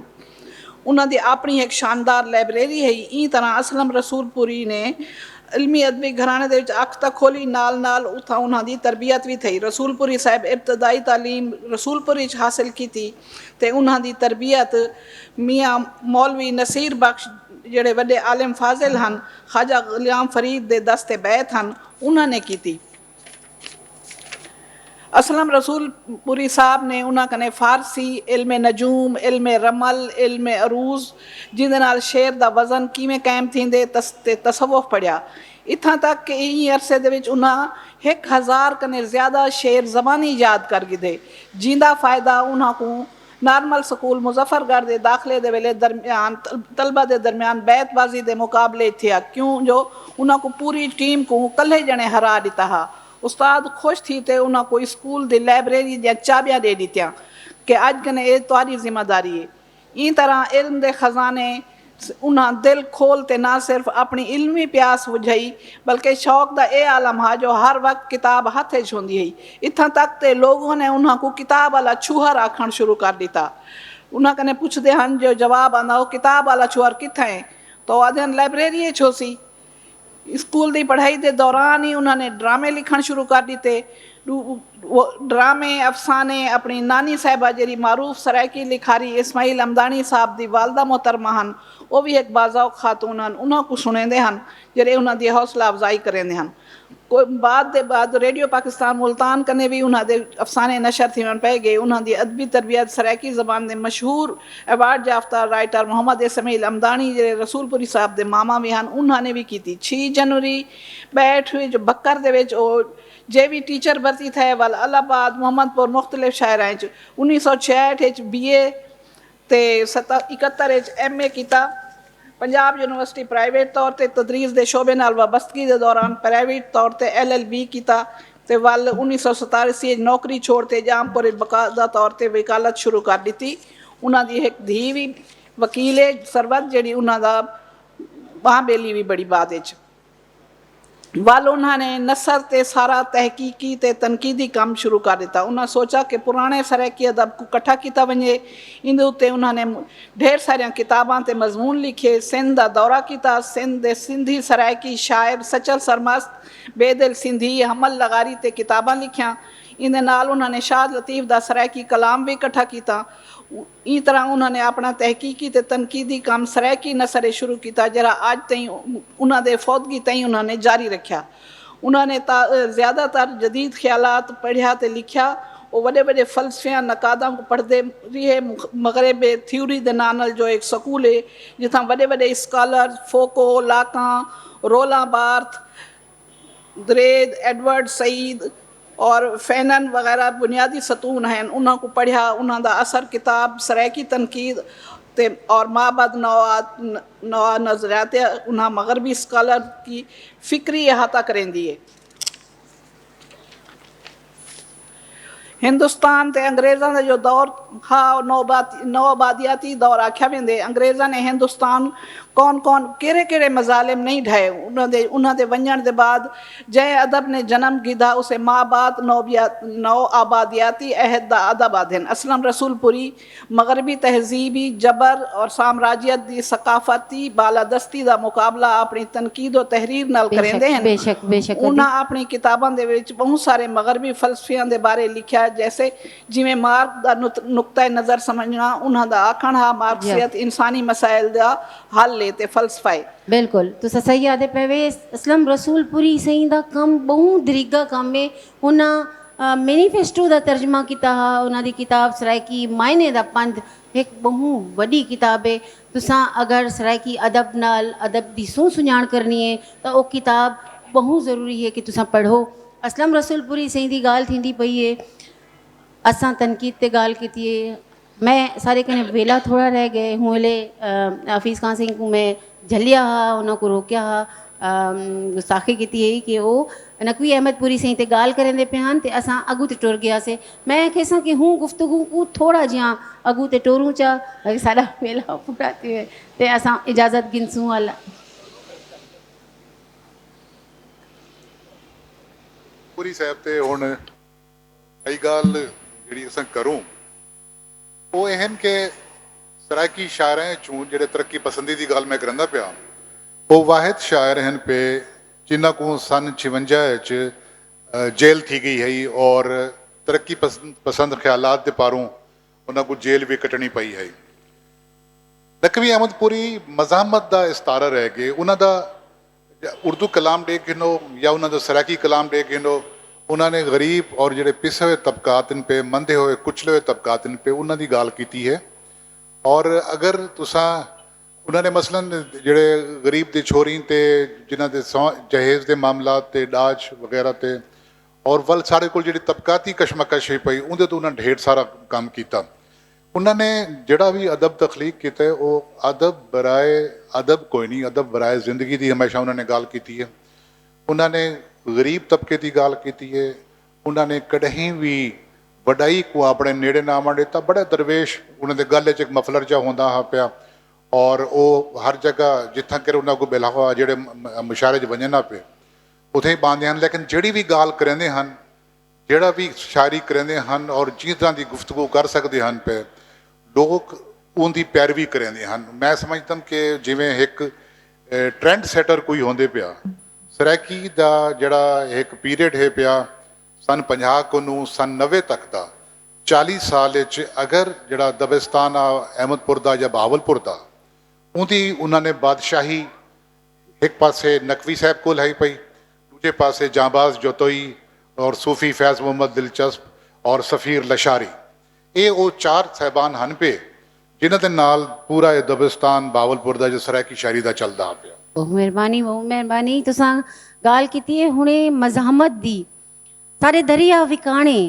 उन्हां दी अपनी एक शानदार लाइब्रेरी है। ई तरह असलम रसूलपुरी ने इल्मी अदबी घराने दे विच अख तक खोली, नाल नाल उथा उन्हां दी तरबियत भी थी। रसूलपुरी साहब इब्तदाई तालीम रसूलपुरी च हासिल की ते उन्हां दी तरबियत मियाँ मौलवी नसीर बख्श ਜਿਹੜੇ ਵੱਡੇ आलिम फाजिल हैं ख्वाजा गुलाम फरीद दे दस्ते बैत हैं उन्होंने की। असलम रसूलपुरी साहब ने उन्होंने कने फारसी इल्म नजूम, इल्म रमल, इल्म अरूज जिंदे नाल शेर दा वज़न किवें कायम थींदे ते तसव्वुफ पढ़िया। इत्थां तक कि ई अरसे दे विच उन्हां 1000 कने ज़्यादा शेर ज़बानी याद कर गिदे, जिंदा फ़ायदा उन्हां को नॉर्मल स्कूल मुजफ्फरगढ़ के दाखिले के वेले दरमियान तलबा के दरमियान बैतबाजी के मुकाबले थे, क्यों जो उन्होंने पूरी टीम को कल्हे जने हरा दिता हा। उस्ताद खुश थी ते उन्होंने को स्कूल की लाइब्रेरी दियां चाबियां दे दित्यां कि अज कने ये तुम्हारी जिम्मेदारी है। ई तरह इल्म के खजाने उन्हें दिल खोल ते ना सिर्फ अपनी इल्मी प्यास बुझाई बल्कि शौक का यह आलम हा जो हर वक्त किताब हथ च होंदी है। इतना तक ते लोगों ने उन्होंने को किताब वाला छूहर आखण शुरू कर दिता। उन्होंने कने पुछते हैं जो जवाब आंदा वो किताब वाला छूहर कित्थे है, तो आदि लाइब्रेरी छो सी। स्कूल की पढ़ाई के दौरान ही उन्होंने ड्रामे लिखण शुरू कर दिते। ड्रामे अफसाने अपनी नानी साहिबा जी मारूफ सरायकी लिखारी इस्माइल अमदानी साहब की वालदा मोहतरमा हैं, वो भी एक बाजाओ खातून हैं, उन्होंने को सुनेंदे हैं जेडे उन्होंने हौसला अफजाई करेंदे हैं। कोई बाद रेडियो पाकिस्तान मुल्तान कने भी उन्होंने अफसाने नशर थी पे गए। उन्होंने अदबी तरबियत सरायकी जबान के मशहूर अवार्ड याफ्ता राइटर मोहम्मद इसमाइल अमदानी जे रसूलपुरी साहब के मामा भी हैं, उन्होंने भी की। 6 जनवरी 62 जो बकर जे भी टीचर भर्ती थे वाल अलाहाबाद मोहम्मदपुर मुख्तलिफ शहर 1966 BA ते 71 MA किया। पंजाब यूनिवर्सिटी प्राइवेट तौर पर तदरीस के शोबे नाल वाबस्तगी के दौरान प्राइवेट तौर पर LLB किया ते वाल 1987 नौकरी छोड़ते जामपुर बकायदा तौर पर वकालत शुरू कर दी। उन्होंने एक धी भी वकील है सरबत जी उन्होंने महाबेली भी बड़ी बाद वाल उन्होंने नसर ते सारा तहकीकी ते तनकीदी काम शुरू कर दिता। उन्होंने सोचा कि पुराने सरायकी अदब को इकट्ठा किया वजे। इन उत्ते उन्होंने ढेर सारिया किताबां ते मजमून लिखे। सिंध का दौरा किया। सिंध दे सिंधी सरायकी शायर सचल सरमस्त बेदिल सिंधी हमल लगारी ते किताबां लिखिया। इन नाल उन्होंने शाद लतीफ़ का सरायकी कलाम भी इकट्ठा किया। इस तरह उन्होंने अपना तहकीकी ते तनकीदी काम सरायकी नसरे शुरू किया जरा अज तई उन्होंने फौतगी तई उन्होंने जारी रखा। उन्होंने ज़्यादातर जदीद ख्यालात पढ़िया ते लिखा। वो बड़े बड़े फलसफिया नकादा को पढ़ते रहे। मगरब थ्योरी दे नानल जो एक स्कूल है जिथा बड़े बड़े स्कॉलर फोको लाका रोला बार्थ द्रेद एडवर्ड सईद और फैनन वगैरह बुनियादी सतून हैं, उन्होंने को पढ़िया। उन्होंने असर किताब सरायकी तनकीद ते और माबद नवा नजरियात उन्हें मगरबी स्कॉलर की फिक्री अहाता करेंदी है। हिंदुस्तान ते अंग्रेज़ों का जो दौर हा नौआबादियाती दौर आख्या वेंदे। अंग्रेज़ों ने हिंदुस्तान कौन कौन केड़े केड़े मजालिम नहीं ढाए। उन्होंने वजन के बाद जै अदब ने जन्म गिदा उसे माबाद नौ आबादियाती अहद का अदब आदन। असलम रसूलपुरी मगरबी तहजीबी जबर और साम्राज्यत की सकाफती बालादस्ती का मुकाबला अपनी तनकीद और तहरीर नाल करेंदे हैं। उन्हें अपनी किताबों के बहुत सारे मगरबी फलसफियां के बारे लिखा जैसे जिमें मार्क का नुक्ता नज़र समझना। उन्होंने आखण हा मार्क्सियत इंसानी मसाइल का हल लेते फलसफाए। बिल्कुल तुसा सही आदे पे असलम रसूलपुरी सही दा कम बहुत दरीगा काम है। उन्हें मैनीफेस्टो का तर्जमा किया। उन्होंने किताब सरायकी मायने दा पंध एक बहुत वड्डी किताब है। तुसा अगर सरायकी अदब नाल अदब दी सुञाण करनी है तो वो किताब बहुत ज़रूरी है कि तुसा पढ़ो। असलम रसूलपुरी सही दी गाल थींदी पई है। असां तनकीद ते गाल की है। मैं सारे कने वेला थोड़ा रह गए हूँ ले हफीज़ खान सिंह को मैं झलिया हा उन्होंने रोकिया हा गुस्ताखी की है कि वो नकवी अहमद पुरी सही ते गाल करेंदे पे हैं ते असां अगू ते टुर गया से। मैं कैसा कि हूँ गुफ्तगू को थोड़ा जिया अगू ते टोरूं चा सारा वेला पूरा थी ते असां इजाज़त गिनसूं अल्लाह। पूरी साहब ते हुण कई गाल जिहड़ी असां करूं वो एहन के सरायकी शायरें चूं जेडे तरक्की पसंदी की गाल मैं करंदा पिया वो वाहिद शायर हैं पे जिन्हों को सन 56 जेल थी गई है और तरक्की पसंद ख्यालात के पारों उन्होंने को जेल भी कटनी पई है। नकवी अहमद पुरी मजामत का इस्तारा रह गए। उन्होंने उर्दू कलाम डे गिनो या उन्होंने सरायकी कलाम डे गिनो। उन्होंने गरीब और जोड़े पिसे हुए तबकात इन पे मंदे हुए कुचले हुए तबकात इन पे उन्होंने गाल की है। और अगर तुसा उन्होंने मसलन जोड़े गरीब दी छोरी ते जिन्हों के जहेज़ के मामला ते डाज वगैरह ते और वल सारे को जी तबकाती कशमकश ही पई उन्हें तो उन्होंने ढेर सारा काम किया। उन्होंने जड़ा भी अदब तखलीक किया वो अदब बराए अदब कोई नहीं अदब बराए जिंदगी की हमेशा उन्होंने गाल की है। उन्होंने गरीब तबके की गाल की है। उन्होंने कहीं भी वडाई को अपने नेड़े ना आवन दिता। बड़े दरवेश उन्होंने गल च एक मफलर जा होंदा हा पिया और वो हर जगह जिथा कर उन्होंने को बिलावा जोड़े मुशारे च वजन ना पे उथे ही पाते हैं, लेकिन जिहड़ी भी गाल करेंदे हैं, जिहड़ा भी शायरी करेंदे हैं और जिस तरह की गुफ्तगू कर सकते हैं पे लोग उनकी पैरवी करेंदे हैं। मैं समझदा कि जिवें एक ट्रेंड सैटर कोई होंदे पिया, सरैकी का जिहड़ा एक पीरियड है पिया सन 50 को नूं सन 90 तक का 40 साल अगर जिहड़ा दबिस्तान आ अहमदपुर का या बहावलपुर का उनकी उन्होंने बादशाही एक पासे नकवी साहब कोल है पई, दूजे पासे जांबाज जोतोई और सूफी फैज़ मोहम्मद दिलचस्प और सफ़ीर लशारी, ये वो 4 साहबान हैं पे जिन्हां दे नाल पूरा ये दबिस्तान बहावलपुर का जो सरायकी शायरी का चलता पिया। बहुत मेहरबानी तुसां गाल कीती है हुणे मज़ाहमत दी। सारे दरिया विकाणे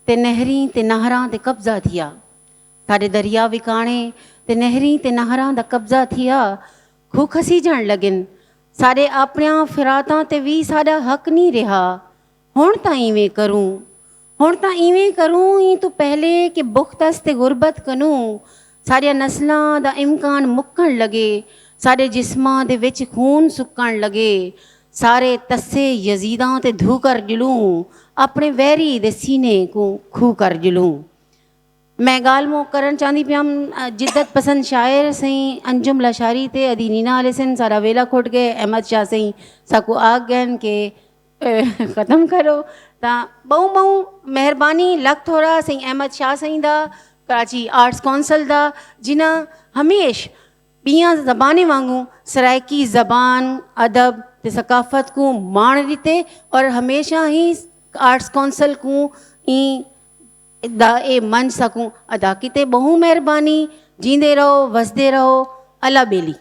ते नहरी ते नहरां ते कब्जा थिया, सारे दरिया विकाणे ते नहरी ते नहरां दा कब्जा थिया, खू खसीजण लगिन सारे अपनियां फिरातां ते भी साडा हक नहीं रहा। हुण तां इवें करूं ई तो पहले कि बुख्तस ते गुरबत करूं, सारिया नस्लां दा इम्कान मुक्कण लगे, सारे जिस्मां दे विच खून सुक्कण लगे, सारे तस्से यजीदां ते धू कर जलूं, अपने वैरी दे सीने को खू कर जलूं। मैं गाल मो करण चाहती पियां जिद्दत पसंद शायर सही अंजुम लशारी ते अदी नीना आलिसन सारा वेला खोट गए, अहमद शाह सही साकू आग गन के ख़त्म करो ता बहु मेहरबानी लख थोड़ा सही अहमद शाह सही दा कराची आर्ट्स कौंसल दा जिन्हें हमेश बियां ज़बाने वांगू सरायकी ज़बान अदब ते सकाफत को माण दिते और हमेशा ही आर्ट्स कौंसल को ई ए मंच सकूं अदा किते। बहु मेहरबानी, जींदे रहो वसदे रहो, अला बेली।